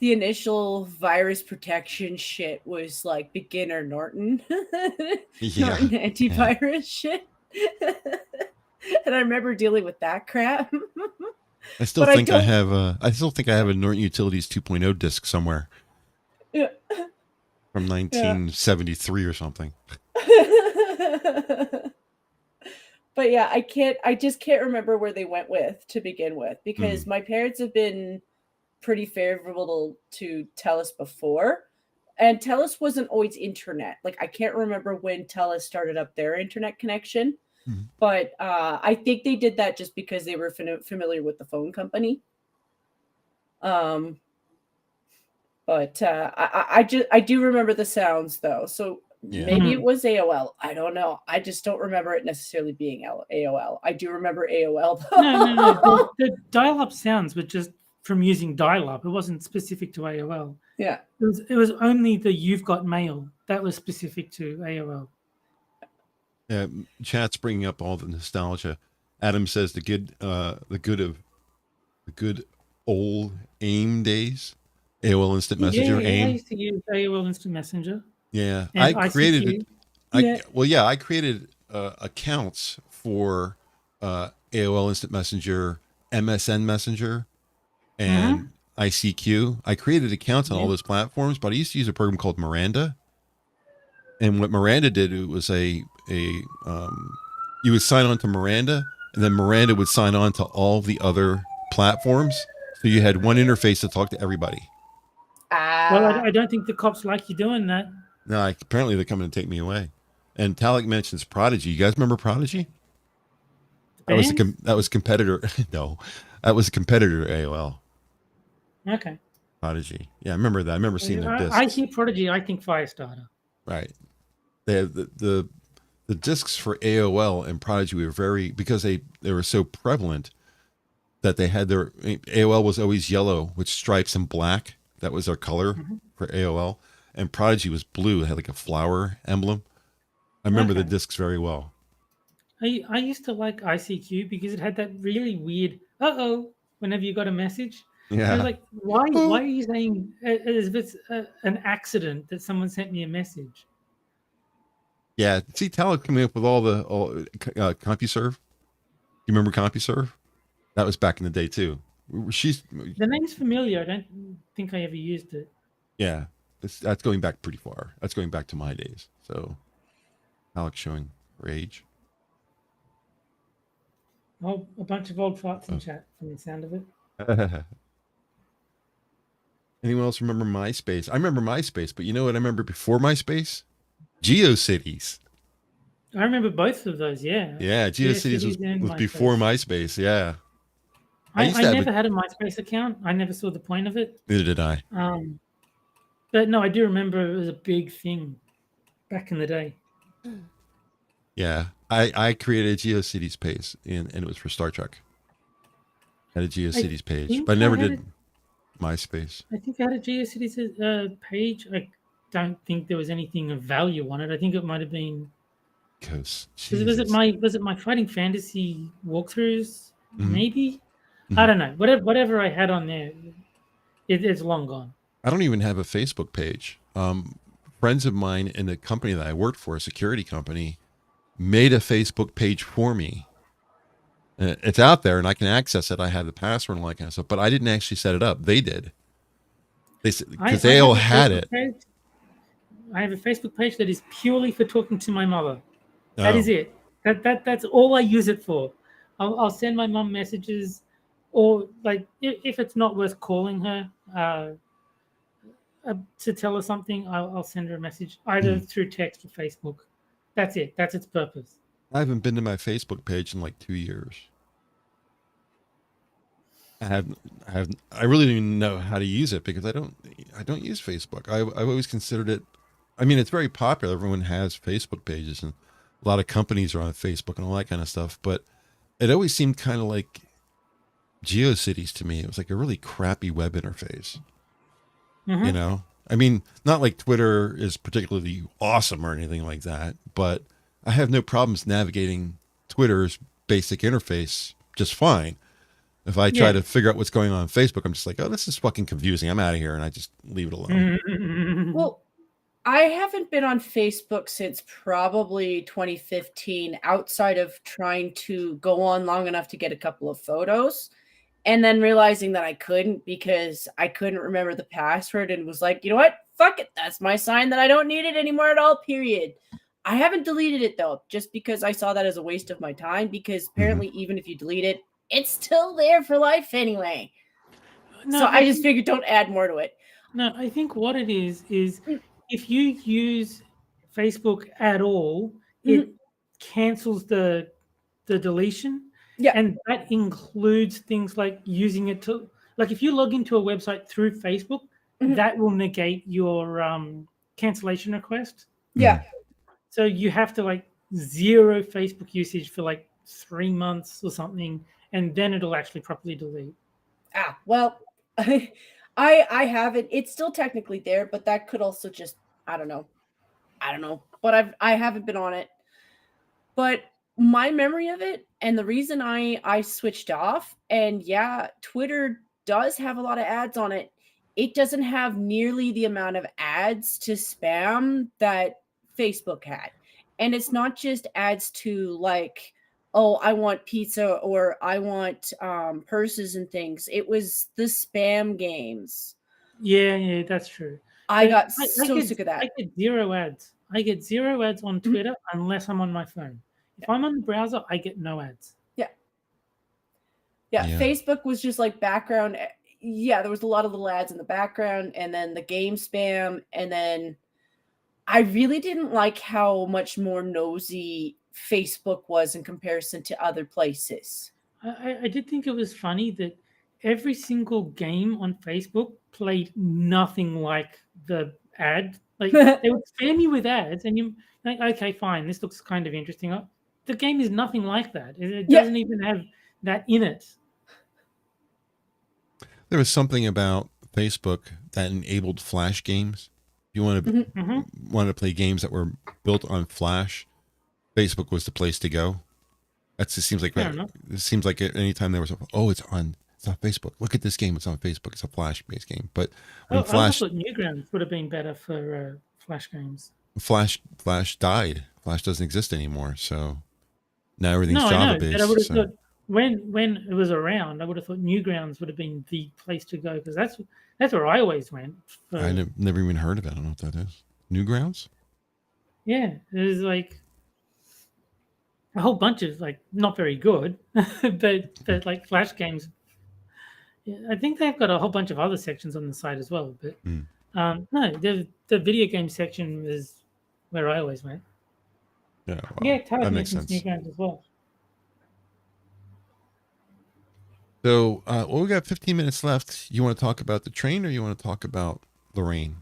the initial virus protection shit was like beginner Norton, Norton antivirus shit. And I remember dealing with that crap. I still think I have a Norton Utilities 2.0 disc somewhere. Yeah. From 1973 or something. But yeah, I just can't remember where they went with to begin with because my parents have been pretty favorable to TELUS before. And TELUS wasn't always internet. Like I can't remember when TELUS started up their internet connection. But I think they did that just because they were familiar with the phone company. But I do remember the sounds though. So maybe it was AOL. I don't know. I just don't remember it necessarily being AOL. I do remember AOL though. No. The dial-up sounds were just from using dial-up. It wasn't specific to AOL. Yeah. It was only the "You've Got Mail" that was specific to AOL. Yeah, chat's bringing up all the nostalgia. Adam says the good old AIM days, AOL Instant Messenger. AIM. I used to use AOL Instant Messenger. Yeah, I created I created accounts for AOL Instant Messenger, MSN Messenger, and ICQ. I created accounts on all those platforms, but I used to use a program called Miranda. And what Miranda did, it was you would sign on to Miranda, and then Miranda would sign on to all the other platforms. So you had one interface to talk to everybody. Well, I don't think the cops like you doing that. No, apparently they're coming to take me away. And Talik mentions Prodigy. You guys remember Prodigy? That was a competitor. No, that was a competitor to AOL. Okay. Prodigy. Yeah, I remember that. I remember seeing their discs. I hear Prodigy. I think Firestarter. Right. They had the discs for AOL and Prodigy were very, because they were so prevalent that they had their, AOL was always yellow with stripes and black. That was their color for AOL. And Prodigy was blue. It had like a flower emblem. I remember the discs very well. I used to like ICQ because it had that really weird whenever you got a message. Yeah. I was like, why are you saying as if it's an accident that someone sent me a message? Yeah. See, Talik coming up with all CompuServe. You remember CompuServe? That was back in the day too. The name's familiar. I don't think I ever used it. Yeah. That's going back pretty far. That's going back to my days. So Talik showing her age. Oh, a bunch of old farts in chat from the sound of it. Anyone else remember MySpace? I remember MySpace, but you know what I remember before MySpace? GeoCities. I remember both of those, yeah. Yeah, GeoCities was before MySpace, yeah. I never had a MySpace account. I never saw the point of it. Neither did I. But no, I do remember it was a big thing back in the day. Yeah, I created a GeoCities page, and it was for Star Trek. I had a GeoCities page, but I never did MySpace. I think I had a GeoCities page. I don't think there was anything of value on it. I think it might have been. Was it my Fighting Fantasy walkthroughs? Maybe. I don't know. Whatever I had on there, it's long gone. I don't even have a Facebook page. Friends of mine in the company that I worked for, a security company, made a Facebook page for me. It's out there and I can access it. I have the password and all that kind of stuff, but I didn't actually set it up. They did. Because they all had it. I have a Facebook page that is purely for talking to my mother. That is it. That's all I use it for. I'll send my mum messages, or like if it's not worth calling her to tell her something, I'll send her a message either through text or Facebook. That's it. That's its purpose. I haven't been to my Facebook page in like 2 years. I really don't even know how to use it because I don't use Facebook. I've always considered it. I mean, it's very popular. Everyone has Facebook pages and a lot of companies are on Facebook and all that kind of stuff. But it always seemed kind of like GeoCities to me. It was like a really crappy web interface. You know, I mean, not like Twitter is particularly awesome or anything like that, but I have no problems navigating Twitter's basic interface just fine. If I try to figure out what's going on Facebook, I'm just like, oh, this is fucking confusing. I'm out of here. And I just leave it alone. Well, I haven't been on Facebook since probably 2015, outside of trying to go on long enough to get a couple of photos and then realizing that I couldn't because I couldn't remember the password and was like, you know what? Fuck it. That's my sign that I don't need it anymore at all, period. I haven't deleted it though, just because I saw that as a waste of my time, because apparently even if you delete it, it's still there for life anyway. No, so I just figured don't add more to it. No, I think what it is if you use Facebook at all, it cancels the deletion. Yeah. And that includes things like using it to, like if you log into a website through Facebook, that will negate your cancellation request. Yeah. So you have to like zero Facebook usage for like 3 months or something, and then it'll actually properly delete. Well, I have it. It's still technically there, but that could also just, I don't know. But I haven't been on it. But my memory of it and the reason I switched off, and yeah, Twitter does have a lot of ads on it. It doesn't have nearly the amount of ads to spam that Facebook had. And it's not just ads to like, oh, I want pizza or I want purses and things. It was the spam games. Yeah, that's true. I got so sick of that. I get zero ads. I get zero ads on Twitter unless I'm on my phone. If I'm on the browser, I get no ads. Yeah. Facebook was just like background. Yeah, there was a lot of little ads in the background, and then the game spam, and then I really didn't like how much more nosy Facebook was in comparison to other places. I did think it was funny that every single game on Facebook played nothing like the ad. Like they would spam you with ads, and you like, okay, fine, this looks kind of interesting. The game is nothing like that. It Yeah. doesn't even have that in it. There was something about Facebook that enabled Flash games. If you wanted to play games that were built on Flash, Facebook was the place to go. That just seems like it seems like anytime there was it's on Facebook. Look at this game. It's on Facebook. It's a Flash-based game. But when Flash, I thought Newgrounds would have been better for Flash games. Flash died. Flash doesn't exist anymore. So now everything's No, Java I know, based. but I would have thought when it was around, I would have thought Newgrounds would have been the place to go because that's where I always went. I never even heard of it. I don't know what that is. Newgrounds? Yeah, there's like a whole bunch of like not very good, but like Flash games. Yeah, I think they've got a whole bunch of other sections on the site as well. But no, the video game section is where I always went. Yeah, well, yeah, Todd that makes mentions sense. Newgrounds as well. So, we got 15 minutes left. You want to talk about the train, or you want to talk about Lorraine?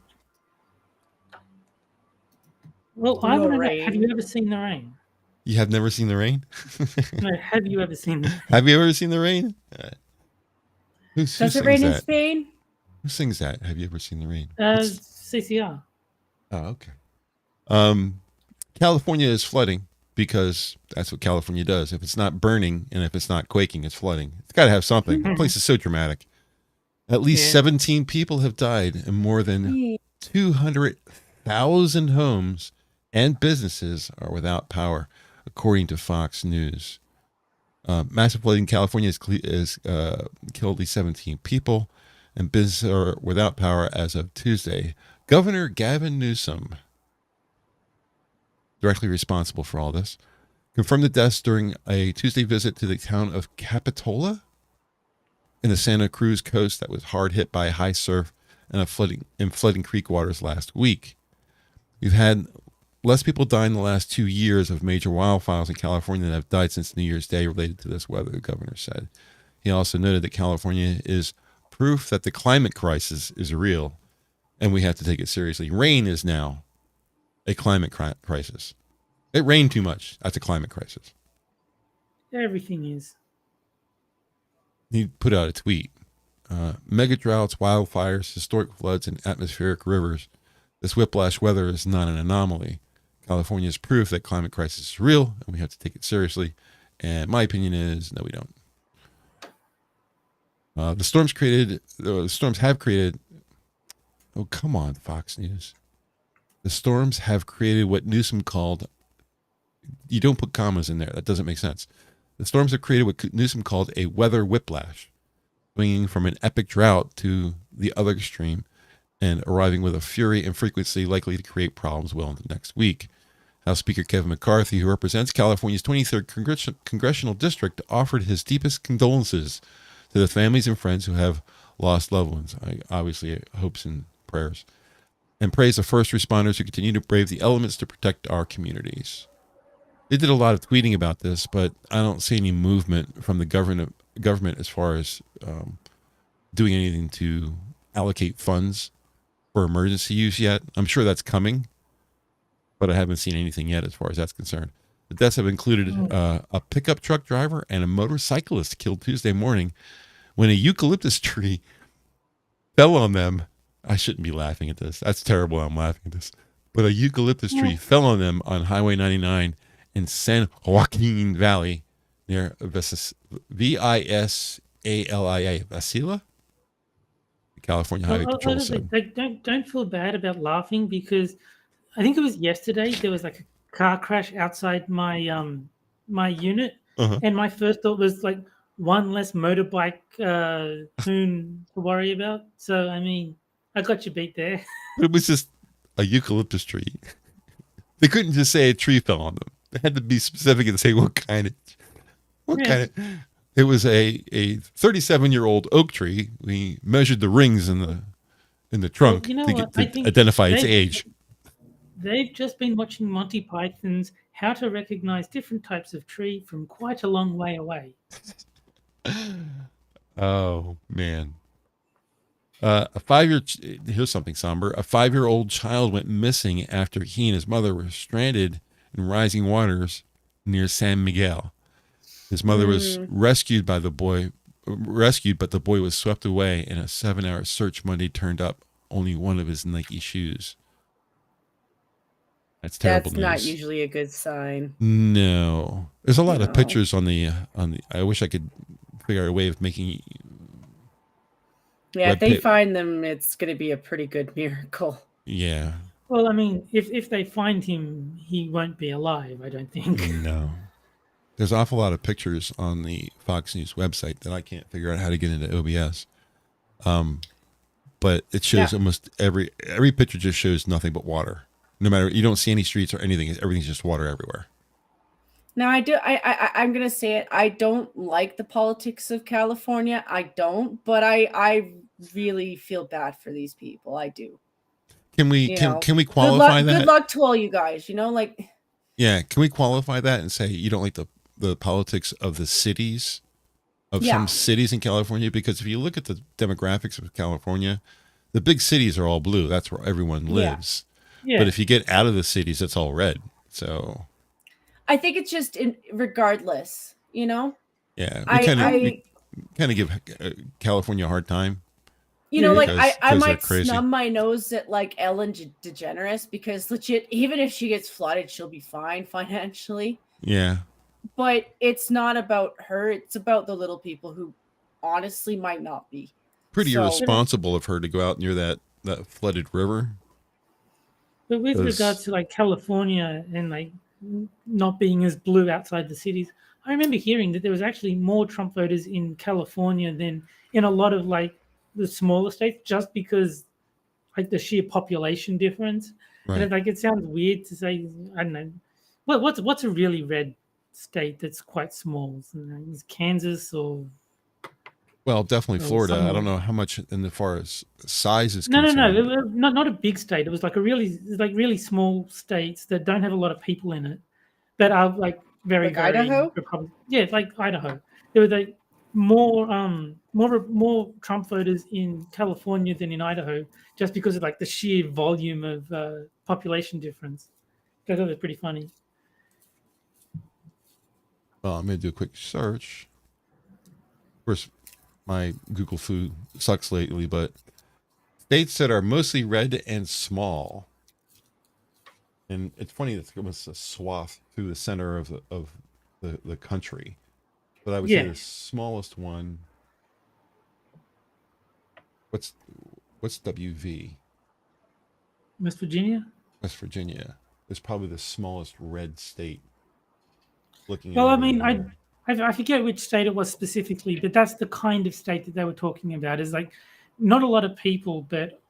Well, I want to know, have you ever seen the rain? You have never seen the rain? No, have you ever seen the rain? Have you ever seen the rain? Who Does it rain in Spain? Who sings that? Have you ever seen the rain? CCR. Oh, okay. California is flooding because that's what California does. If it's not burning and if it's not quaking, it's flooding. It's got to have something. The place is so dramatic. At least 17 people have died and more than 200,000 homes and businesses are without power, according to Fox News. Massive flooding in California has killed at least 17 people, and businesses are without power as of Tuesday. Governor Gavin Newsom, directly responsible for all this, confirmed the deaths during a Tuesday visit to the town of Capitola in the Santa Cruz coast that was hard hit by high surf and flooding creek waters last week. We've had less people die in the last 2 years of major wildfires in California than have died since New Year's Day related to this weather, the governor said. He also noted that California is proof that the climate crisis is real and we have to take it seriously. Rain is now a climate crisis. It rained too much. That's a climate crisis. Everything is. He put out a tweet. Mega droughts, wildfires, historic floods, and atmospheric rivers. This whiplash weather is not an anomaly. California is proof that climate crisis is real, and we have to take it seriously. And my opinion is, no, we don't. The storms have created. Oh, come on, Fox News. The storms have created what Newsom called. You don't put commas in there. That doesn't make sense. The storms have created what Newsom called a weather whiplash, swinging from an epic drought to the other extreme and arriving with a fury and frequency likely to create problems well into next week. House Speaker Kevin McCarthy, who represents California's 23rd congressional district, offered his deepest condolences to the families and friends who have lost loved ones. Obviously, hopes and prayers. And praised the first responders who continue to brave the elements to protect our communities. They did a lot of tweeting about this, but I don't see any movement from the government as far as doing anything to allocate funds for emergency use yet. I'm sure that's coming, but I haven't seen anything yet as far as that's concerned. The deaths have included a pickup truck driver and a motorcyclist killed Tuesday morning when a eucalyptus tree fell on them. I shouldn't be laughing at this. That's terrible. I'm laughing at this. But a eucalyptus tree fell on them on Highway 99 in San Joaquin Valley near Visalia, Vasila? California Highway Patrol said. Don't feel bad about laughing because I think it was yesterday there was like a car crash outside my my unit, and my first thought was like one less motorbike coon to worry about. So I mean, I got you beat there. It was just a eucalyptus tree. They couldn't just say a tree fell on them. They had to be specific and say what kind of. It was a 37-year-old oak tree. We measured the rings in the trunk to identify its age. They've just been watching Monty Python's How to Recognize Different Types of Tree from Quite a Long Way Away. Oh man. A 5-year, here's something somber. A 5-year-old child went missing after he and his mother were stranded in rising waters near San Miguel. His mother was rescued, but the boy was swept away in a 7-hour search. Monday turned up only one of his Nike shoes. That's terrible That's news. not usually a good sign. No, there's a lot of No. pictures on the. I wish I could figure out a way of making. Yeah, if they find them, it's going to be a pretty good miracle. Yeah. Well, I mean, if they find him, he won't be alive, I don't think. No. There's an awful lot of pictures on the Fox News website that I can't figure out how to get into OBS. But it shows almost every picture just shows nothing but water. No matter, you don't see any streets or anything. Everything's just water everywhere. Now I'm going to say it. I don't like the politics of California. I don't, but I really feel bad for these people. I do. Can we can we qualify that? Good luck to all you guys, like. Yeah, can we qualify that and say you don't like the politics of the cities, of some cities in California? Because if you look at the demographics of California, the big cities are all blue. That's where everyone lives. Yeah. But if you get out of the cities, it's all red. So I think it's just regardless, Yeah, we kind of give California a hard time. I might snub my nose at Ellen DeGeneres because legit, even if she gets flooded, she'll be fine financially. Yeah. But it's not about her. It's about the little people who honestly might not be. Pretty irresponsible of her to go out near that flooded river. But with regards to California and not being as blue outside the cities, I remember hearing that there was actually more Trump voters in California than in a lot of the smaller states, just because the sheer population difference. Right. And it sounds weird to say, I don't know, what's a really red state that's quite small? Is Kansas or? Well, definitely Florida. I don't know how much in the far as size is concerned. No, not a big state. It was really small states that don't have a lot of people in it, that are very Idaho. Yeah, it's like Idaho. There were more Trump voters in California than in Idaho, just because of the sheer volume of population difference. I thought it was pretty funny. Well, I'm going to do a quick search. Of course, my Google food sucks lately, but states that are mostly red and small. And it's funny that it's a swath through the center of the country. But I would say the smallest one. What's WV? West Virginia. West Virginia is probably the smallest red state. Well, I mean, I forget which state it was specifically, but that's the kind of state that they were talking about. Is not a lot of people, but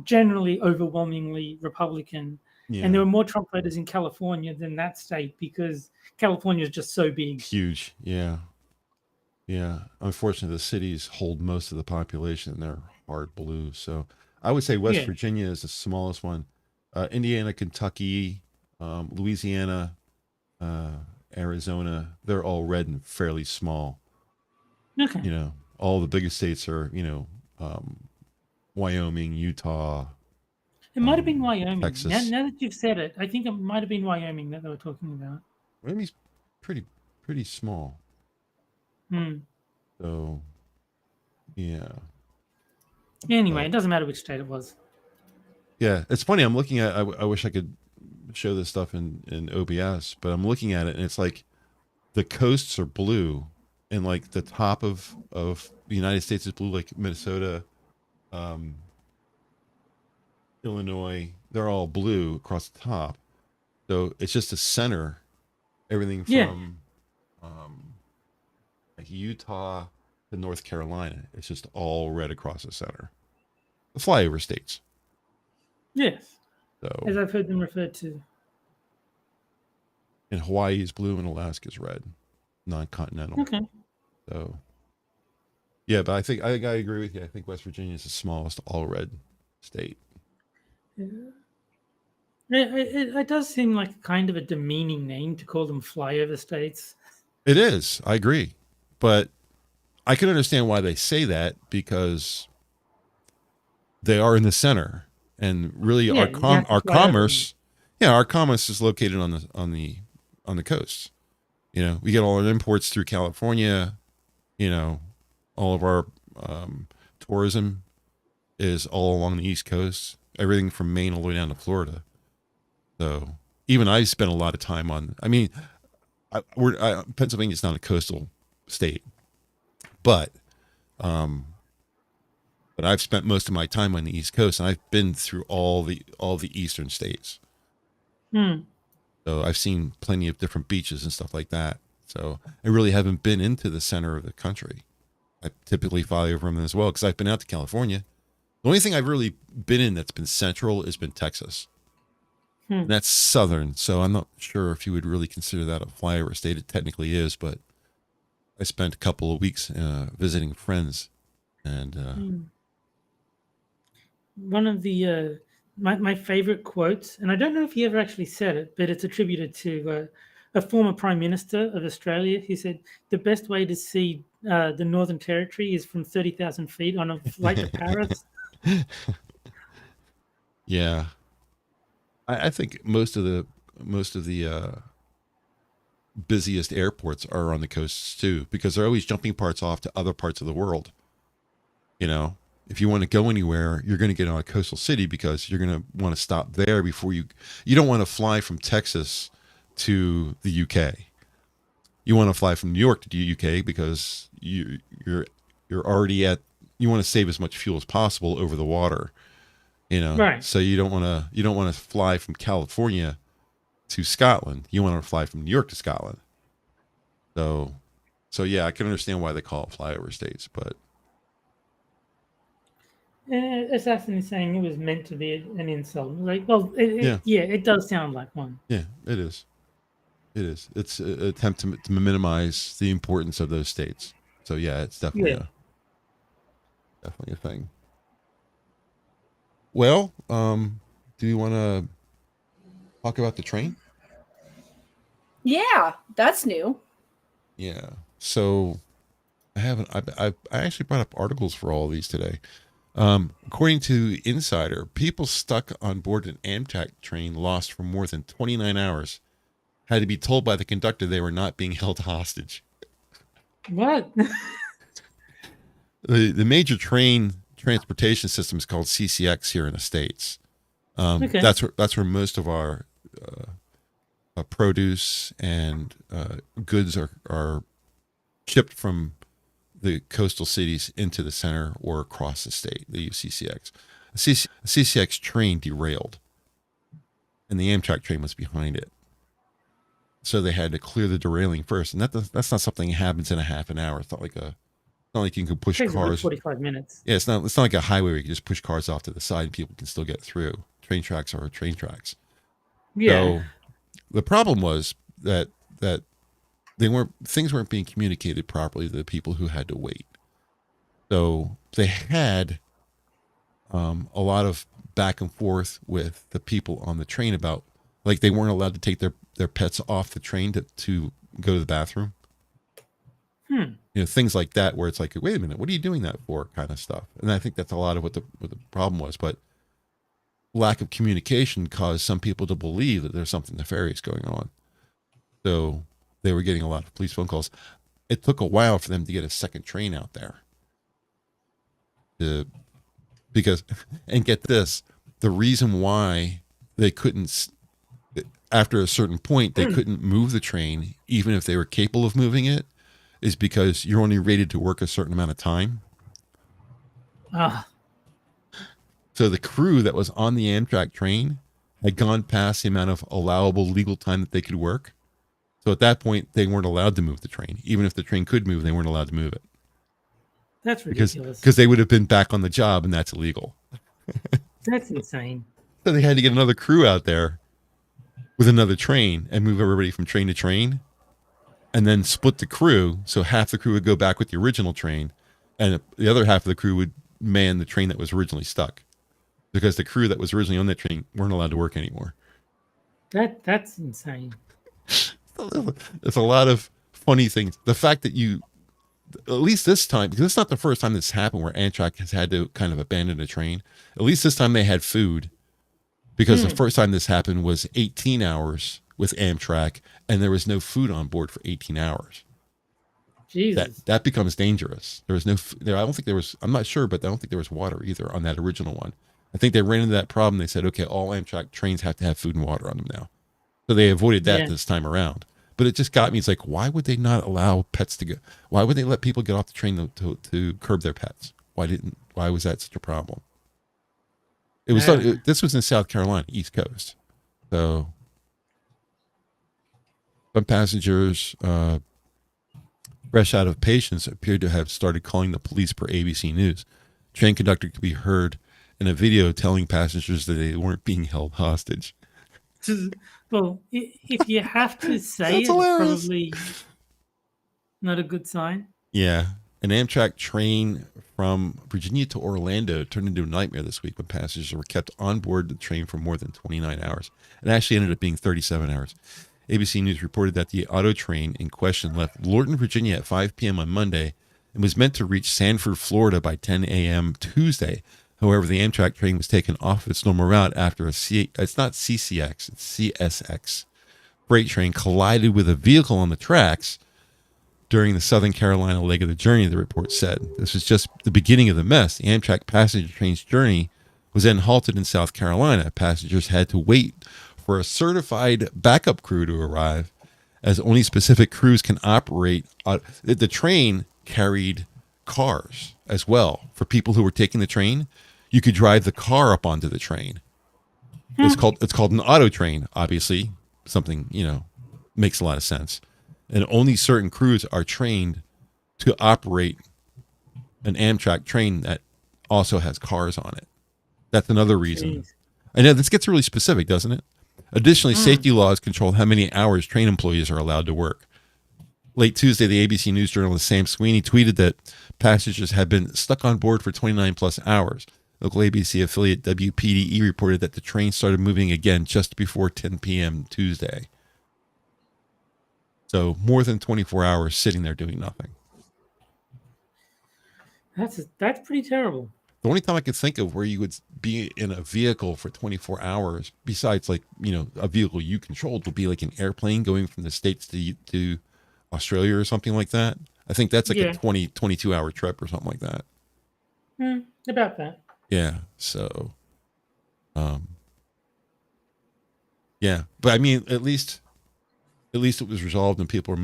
generally overwhelmingly Republican. Yeah. And there were more Trump voters in California than that state because California is just so big. Huge, yeah. Yeah. Unfortunately, the cities hold most of the population and they're hard blue. So I would say West Virginia is the smallest one. Indiana, Kentucky, Louisiana, Arizona, they're all red and fairly small. Okay. All the biggest states are, Wyoming, Utah. It might have been Wyoming. Texas. Now that you've said it, I think it might have been Wyoming that they were talking about. Wyoming's pretty small. So, yeah. Anyway, it doesn't matter which state it was. Yeah, it's funny. I'm looking at. I wish I could show this stuff in OBS, but I'm looking at it and it's the coasts are blue, and the top of the United States is blue, like Minnesota, Illinois. They're all blue across the top. So it's just the center. Everything from Utah to North Carolina. It's just all red across the center. The flyover states. Yes. So, as I've heard them referred to. And Hawaii is blue and Alaska is red, non-continental. Okay. So, yeah, but I think I agree with you. I think West Virginia is the smallest all red state. Yeah. It does seem like kind of a demeaning name to call them flyover states. It is. I agree, but I can understand why they say that, because they are in the center, and really Yeah, you have to our fly over them. commerce, yeah, our commerce is located on the coast. You know, we get all our imports through California. You know, all of our tourism is all along the East Coast. Everything from Maine all the way down to Florida. So even I spent a lot of time on. I mean, Pennsylvania's not a coastal state, but I've spent most of my time on the East Coast, and I've been through all the eastern states. Hmm. So I've seen plenty of different beaches and stuff like that. So I really haven't been into the center of the country. I typically fly over them as well, because I've been out to California. The only thing I've really been in that's been central has been Texas. And that's southern, so I'm not sure if you would really consider that a flyover state. It technically is, but I spent a couple of weeks visiting friends, and One of the my favorite quotes, and I don't know if he ever actually said it, but it's attributed to a former prime minister of Australia. He said the best way to see the Northern Territory is from 30,000 feet on a flight to Paris. yeah, I think most of the busiest airports are on the coasts too, because they're always jumping parts off to other parts of the world. You know, if you want to go anywhere, you're going to get on a coastal city, because you're going to want to stop there before you don't want to fly from Texas to the UK. You want to fly from New York to the UK, because you're already at, you want to save as much fuel as possible over the water, you know. Right. So you don't want to fly from California to Scotland. You want to fly from New York to Scotland. So yeah, I can understand why they call it flyover states, but Assassin is saying it was meant to be an insult. Like, well, yeah, it does sound like one. yeah, it is. It is. It's an attempt to minimize the importance of those states. So yeah, it's definitely Yeah. definitely a thing. Well, do you want to talk about the train? Yeah, that's new. Yeah. So I haven't. I actually brought up articles for all of these today. According to Insider, people stuck on board an Amtrak train lost for more than 29 hours had to be told by the conductor they were not being held hostage. What? The major train transportation system is called CCX here in the States. Okay. That's where most of our produce and goods are shipped from the coastal cities into the center or across the state. They use CCX. A CCX train derailed, and the Amtrak train was behind it. So they had to clear the derailing first, and that's not something that happens in a half an hour. It's not like you can push Takes about cars. 45 minutes. Yeah, it's not like a highway where you can just push cars off to the side and people can still get through. Train tracks are train tracks. Yeah. So the problem was that things weren't being communicated properly to the people who had to wait. So they had a lot of back and forth with the people on the train about, like, they weren't allowed to take their pets off the train to go to the bathroom. You know, things like that, where it's like, wait a minute, what are you doing that for, kind of stuff. And I think that's a lot of what the problem was. But lack of communication caused some people to believe that there's something nefarious going on. So they were getting a lot of police phone calls. It took a while for them to get a second train out there. Because, and get this, the reason why they couldn't, after a certain point, they couldn't move the train, even if they were capable of moving it, is because you're only rated to work a certain amount of time. So the crew that was on the Amtrak train had gone past the amount of allowable legal time that they could work. So at that point, they weren't allowed to move the train. Even if the train could move, they weren't allowed to move it. That's ridiculous. Because they would have been back on the job, and that's illegal. That's insane. So they had to get another crew out there with another train and move everybody from train to train, and then split the crew. So half the crew would go back with the original train, and the other half of the crew would man the train that was originally stuck, because the crew that was originally on that train weren't allowed to work anymore. That's insane. It's a lot of funny things. The fact that you, at least this time, because it's not the first time this happened where Amtrak has had to kind of abandon a train. At least this time they had food, because the first time this happened was 18 hours with Amtrak, and there was no food on board for 18 hours. Jesus. That becomes dangerous. There was no there. I don't think there was. I'm not sure, but I don't think there was water either on that original one. I think they ran into that problem. They said, okay, all Amtrak trains have to have food and water on them now, so they avoided that this time around. But it just got me. It's like, why would they not allow pets to go? Why would they let people get off the train to curb their pets? Why was that such a problem? It was this was in South Carolina, East Coast. So some passengers, fresh out of patience, appeared to have started calling the police per ABC News. Train conductor could be heard in a video telling passengers that they weren't being held hostage. Well, if you have to say it's probably not a good sign. Yeah. An Amtrak train from Virginia to Orlando turned into a nightmare this week when passengers were kept on board the train for more than 29 hours. It actually ended up being 37 hours. ABC News reported that the auto train in question left Lorton, Virginia at 5 p.m. on Monday and was meant to reach Sanford, Florida by 10 a.m. Tuesday. However, the Amtrak train was taken off its normal route after it's not CCX, it's CSX freight train collided with a vehicle on the tracks during the Southern Carolina leg of the journey, the report said. This was just the beginning of the mess. The Amtrak passenger train's journey was then halted in South Carolina. Passengers had to wait for a certified backup crew to arrive, as only specific crews can operate. The train carried cars as well. For people who were taking the train, you could drive the car up onto the train. It's called an auto train, obviously. Something, makes a lot of sense. And only certain crews are trained to operate an Amtrak train that also has cars on it. That's another reason. Jeez. I know this gets really specific, doesn't it? Additionally, safety laws control how many hours train employees are allowed to work. Late Tuesday, the ABC News journalist Sam Sweeney tweeted that passengers had been stuck on board for 29 plus hours. Local ABC affiliate WPDE reported that the train started moving again just before 10 p.m. Tuesday. So more than 24 hours sitting there doing nothing. That's pretty terrible. The only time I could think of where you would be in a vehicle for 24 hours, besides a vehicle you controlled, would be like an airplane going from the States to Australia or something like that. I think that's like a 22 hour trip or something like that. About that. Yeah. So, yeah, but I mean, at least it was resolved and people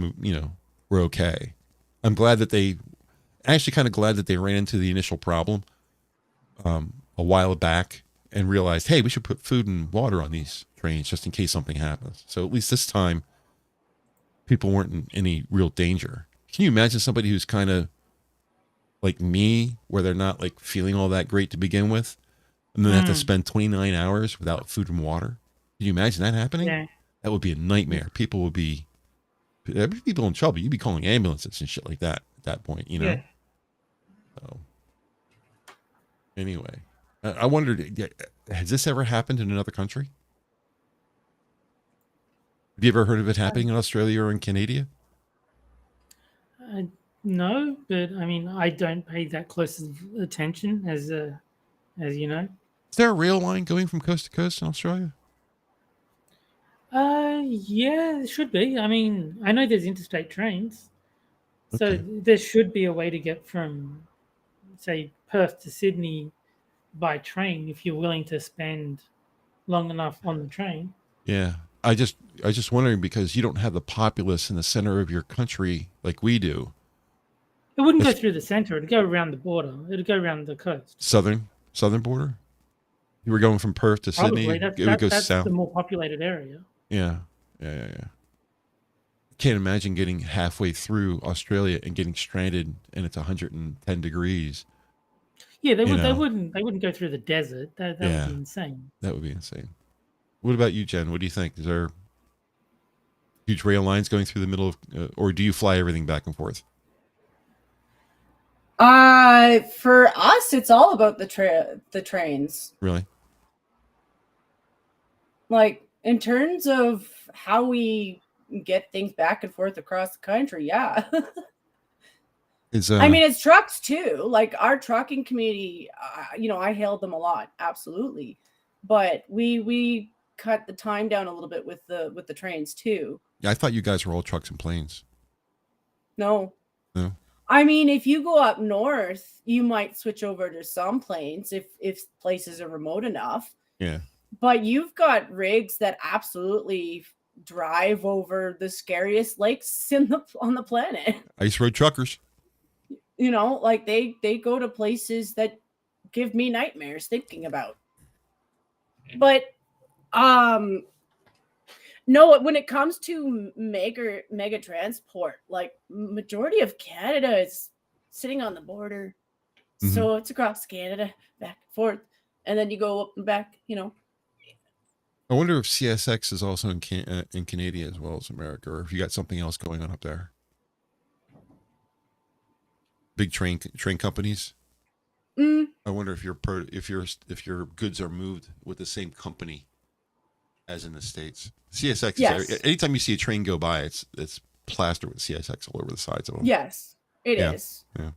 were okay. I'm glad that they ran into the initial problem a while back and realized, hey, we should put food and water on these trains just in case something happens. So at least this time, people weren't in any real danger. Can you imagine somebody who's kind of like me, where they're not like feeling all that great to begin with, and then have to spend 29 hours without food and water? Can you imagine that happening? Yeah. That would be a nightmare. There'd be people in trouble. You'd be calling ambulances and shit like that at that point, Yeah. So, anyway, I wondered, has this ever happened in another country? Have you ever heard of it happening in Australia or in Canada? No, but I mean, I don't pay that close of attention as you know. Is there a rail line going from coast to coast in Australia? Yeah, it should be. I mean, I know there's interstate trains, so Okay. there should be a way to get from, say, Perth to Sydney by train if you're willing to spend long enough on the train. Yeah. I just wondering, because you don't have the populace in the center of your country like we do. It wouldn't go through the center. It'd go around the border. It'd go around the coast. Southern border? You were going from Perth to Probably. Sydney? It would go That's south. the more populated area. Yeah. Can't imagine getting halfway through Australia and getting stranded and it's 110 degrees. Yeah, they wouldn't go through the desert. That would be insane. That would be insane. What about you, Jen? What do you think? Is there huge rail lines going through the middle of, or do you fly everything back and forth? For us, it's all about the trains. Really? Like, In terms of how we get things back and forth across the country, yeah. I mean, it's trucks too. Like our trucking community, I hailed them a lot, absolutely. But we cut the time down a little bit with the trains too. Yeah, I thought you guys were all trucks and planes. No. No. I mean, if you go up north, you might switch over to some planes if places are remote enough. Yeah. But you've got rigs that absolutely drive over the scariest lakes on the planet. Ice road truckers. Like they go to places that give me nightmares thinking about. But no, when it comes to mega transport, like majority of Canada is sitting on the border. Mm-hmm. So it's across Canada, back and forth. And then you go up and back, I wonder if CSX is also in Canada as well as America, or if you got something else going on up there. Big train companies. Mm. I wonder if your goods are moved with the same company as in the States. CSX. Yes. Anytime you see a train go by, it's plastered with CSX all over the sides of them. Yes, it is. Yeah.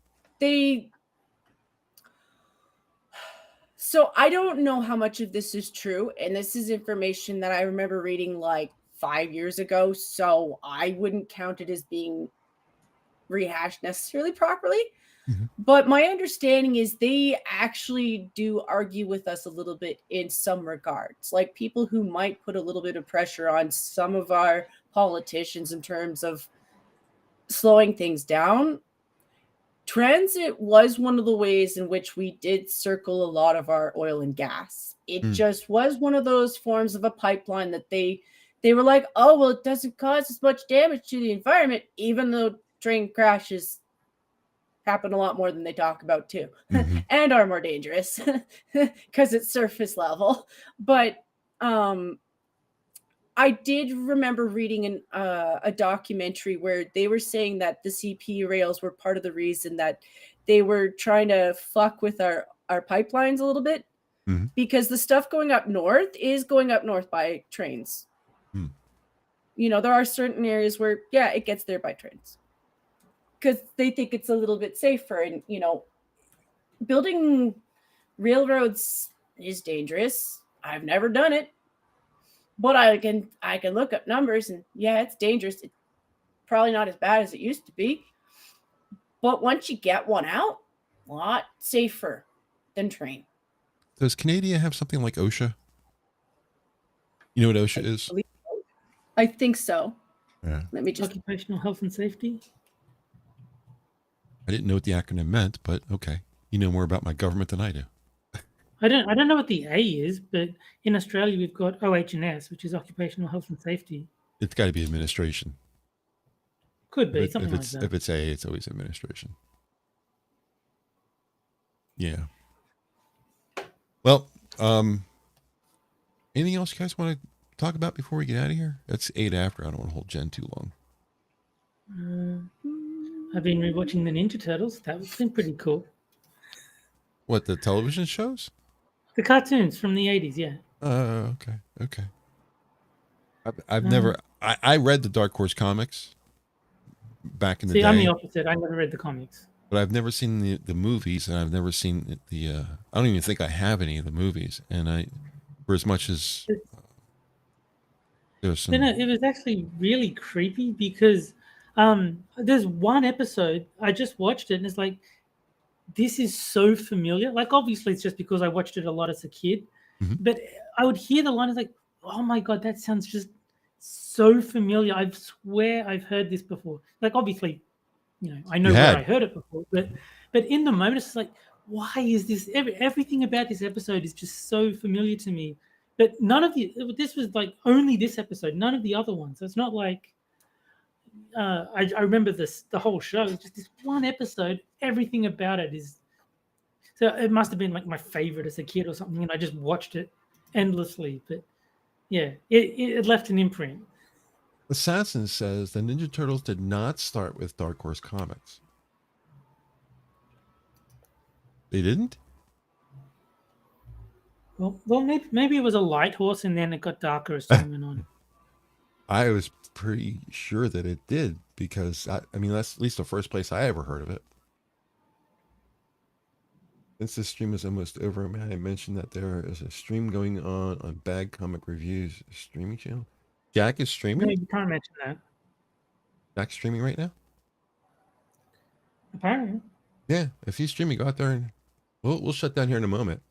So I don't know how much of this is true, and this is information that I remember reading like 5 years ago, so I wouldn't count it as being rehashed necessarily properly. Mm-hmm. But my understanding is they actually do argue with us a little bit in some regards, like people who might put a little bit of pressure on some of our politicians in terms of slowing things down. Transit was one of the ways in which we did circle a lot of our oil and gas. It just was one of those forms of a pipeline that they were like, oh, well, it doesn't cause as much damage to the environment, even though train crashes happen a lot more than they talk about too, mm-hmm. and are more dangerous because it's surface level. But I did remember reading a documentary where they were saying that the CP rails were part of the reason that they were trying to fuck with our pipelines a little bit, mm-hmm. because the stuff going up north is going up north by trains. Mm. There are certain areas where, yeah, it gets there by trains because they think it's a little bit safer. And, building railroads is dangerous. I've never done it. But I can look up numbers, and yeah, it's dangerous. It's probably not as bad as it used to be. But once you get one out, a lot safer than train. Does Canada have something like OSHA? You know what OSHA is? I think so. Yeah. Let me just... Occupational health and safety. I didn't know what the acronym meant, but okay. You know more about my government than I do. I don't know what the A is, but in Australia we've got OH&S, which is Occupational Health and Safety. It's got to be administration. Could be something like that. If it's A, it's always administration. Yeah. Well, anything else you guys want to talk about before we get out of here? It's 8 after. I don't want to hold Jen too long. I've been rewatching the Ninja Turtles. That's been pretty cool. What, the television shows? The cartoons from the 80s, yeah. Okay. I've never... I read the Dark Horse comics back in the day. I'm the opposite. I never read the comics. But I've never seen the movies, and I've never seen the... I don't even think I have any of the movies. And for as much as... there's some... It was actually really creepy because there's one episode, I just watched it, and it's like, this is so familiar. Like, obviously, it's just because I watched it a lot as a kid. Mm-hmm. But I would hear the line, it's like, oh my God, that sounds just so familiar. I swear I've heard this before. Like, obviously, I know where I heard it before. But in the moment, it's like, why is this? Everything about this episode is just so familiar to me. But this was like only this episode, none of the other ones. So it's not like, I remember the whole show. It's just this one episode. Everything about it is. So it must have been like my favorite as a kid or something, and I just watched it endlessly. But yeah, it left an imprint. Assassin says the Ninja Turtles did not start with Dark Horse Comics. They didn't? Well, maybe it was a light horse, and then it got darker as time went on. I was pretty sure that it did because I mean that's at least the first place I ever heard of it. Since this stream is almost over, may I mention that there is a stream going on Bad Comic Reviews streaming channel? Jack is No, streaming? you can't mention that. Jack's streaming right now? Apparently. Yeah, if he's streaming, go out there and we'll shut down here in a moment.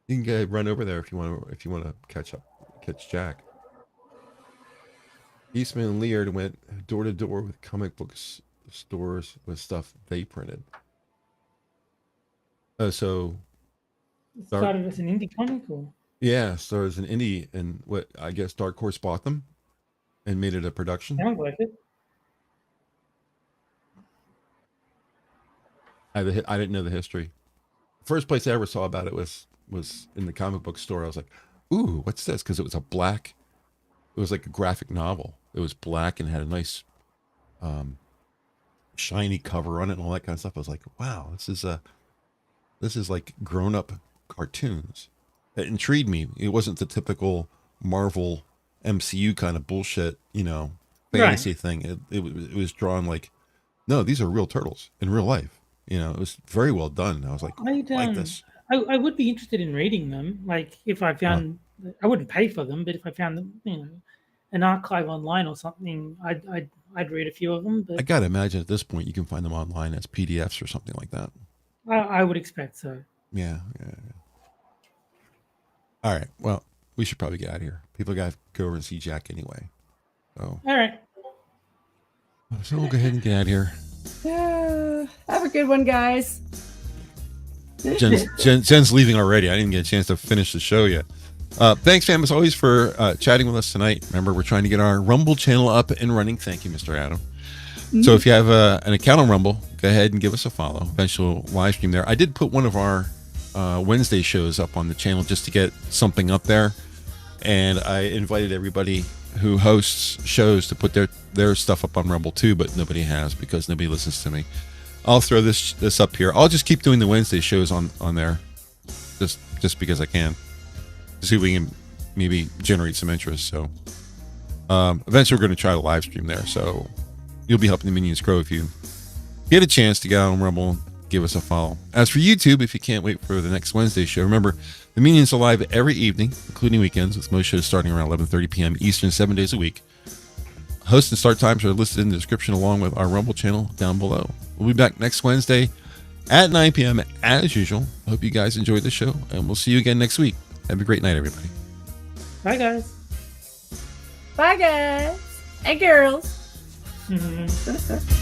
You can run over there if you want to catch Jack. Eastman and Leard went door to door with comic books stores with stuff they printed. So It started as an indie comic, or yeah, so as an indie, and what I guess Dark Horse bought them and made it a production. sounds like it. I didn't know the history. First place I ever saw about it was in the comic book store. I was like, "Ooh, what's this?" Because it was it was like a graphic novel. It was black and had a nice, shiny cover on it and all that kind of stuff. I was like, "Wow, this is like grown up cartoons." It intrigued me. It wasn't the typical Marvel MCU kind of bullshit, fantasy thing. It was drawn like, no, these are real turtles in real life. It was very well done. I was like, I like this. I would be interested in reading them. Like if I found, I wouldn't pay for them, but if I found them, an archive online or something, I'd read a few of them. But I gotta imagine at this point you can find them online as PDFs or something like that. I would expect so. Yeah. All right. Well, we should probably get out of here. People got to go over and see Jack anyway. So. All right. So we'll go ahead and get out of here. Have a good one, guys. Jen's leaving already. I didn't get a chance to finish the show yet. Thanks, fam, as always, for chatting with us tonight. Remember, we're trying to get our Rumble channel up and running. Thank you, Mr. Adam. So if you have an account on Rumble, go ahead and give us a follow. Eventually we'll live stream there. I did put one of our Wednesday shows up on the channel just to get something up there. And I invited everybody who hosts shows to put their stuff up on Rumble too, but nobody has because nobody listens to me. I'll throw this up here. I'll just keep doing the Wednesday shows on there just because I can. To see if we can maybe generate some interest. So eventually we're going to try to live stream there. So you'll be helping the minions grow if you get a chance to get on Rumble and give us a follow. As for YouTube, if you can't wait for the next Wednesday show, remember the minions are live every evening, including weekends, with most shows starting around 11:30 p.m. Eastern, 7 days a week. Host and start times are listed in the description along with our Rumble channel down below. We'll be back next Wednesday at 9 p.m. as usual. I hope you guys enjoyed the show, and we'll see you again next week. Have a great night, everybody. Bye, guys. Bye, guys and girls. Mm-hmm.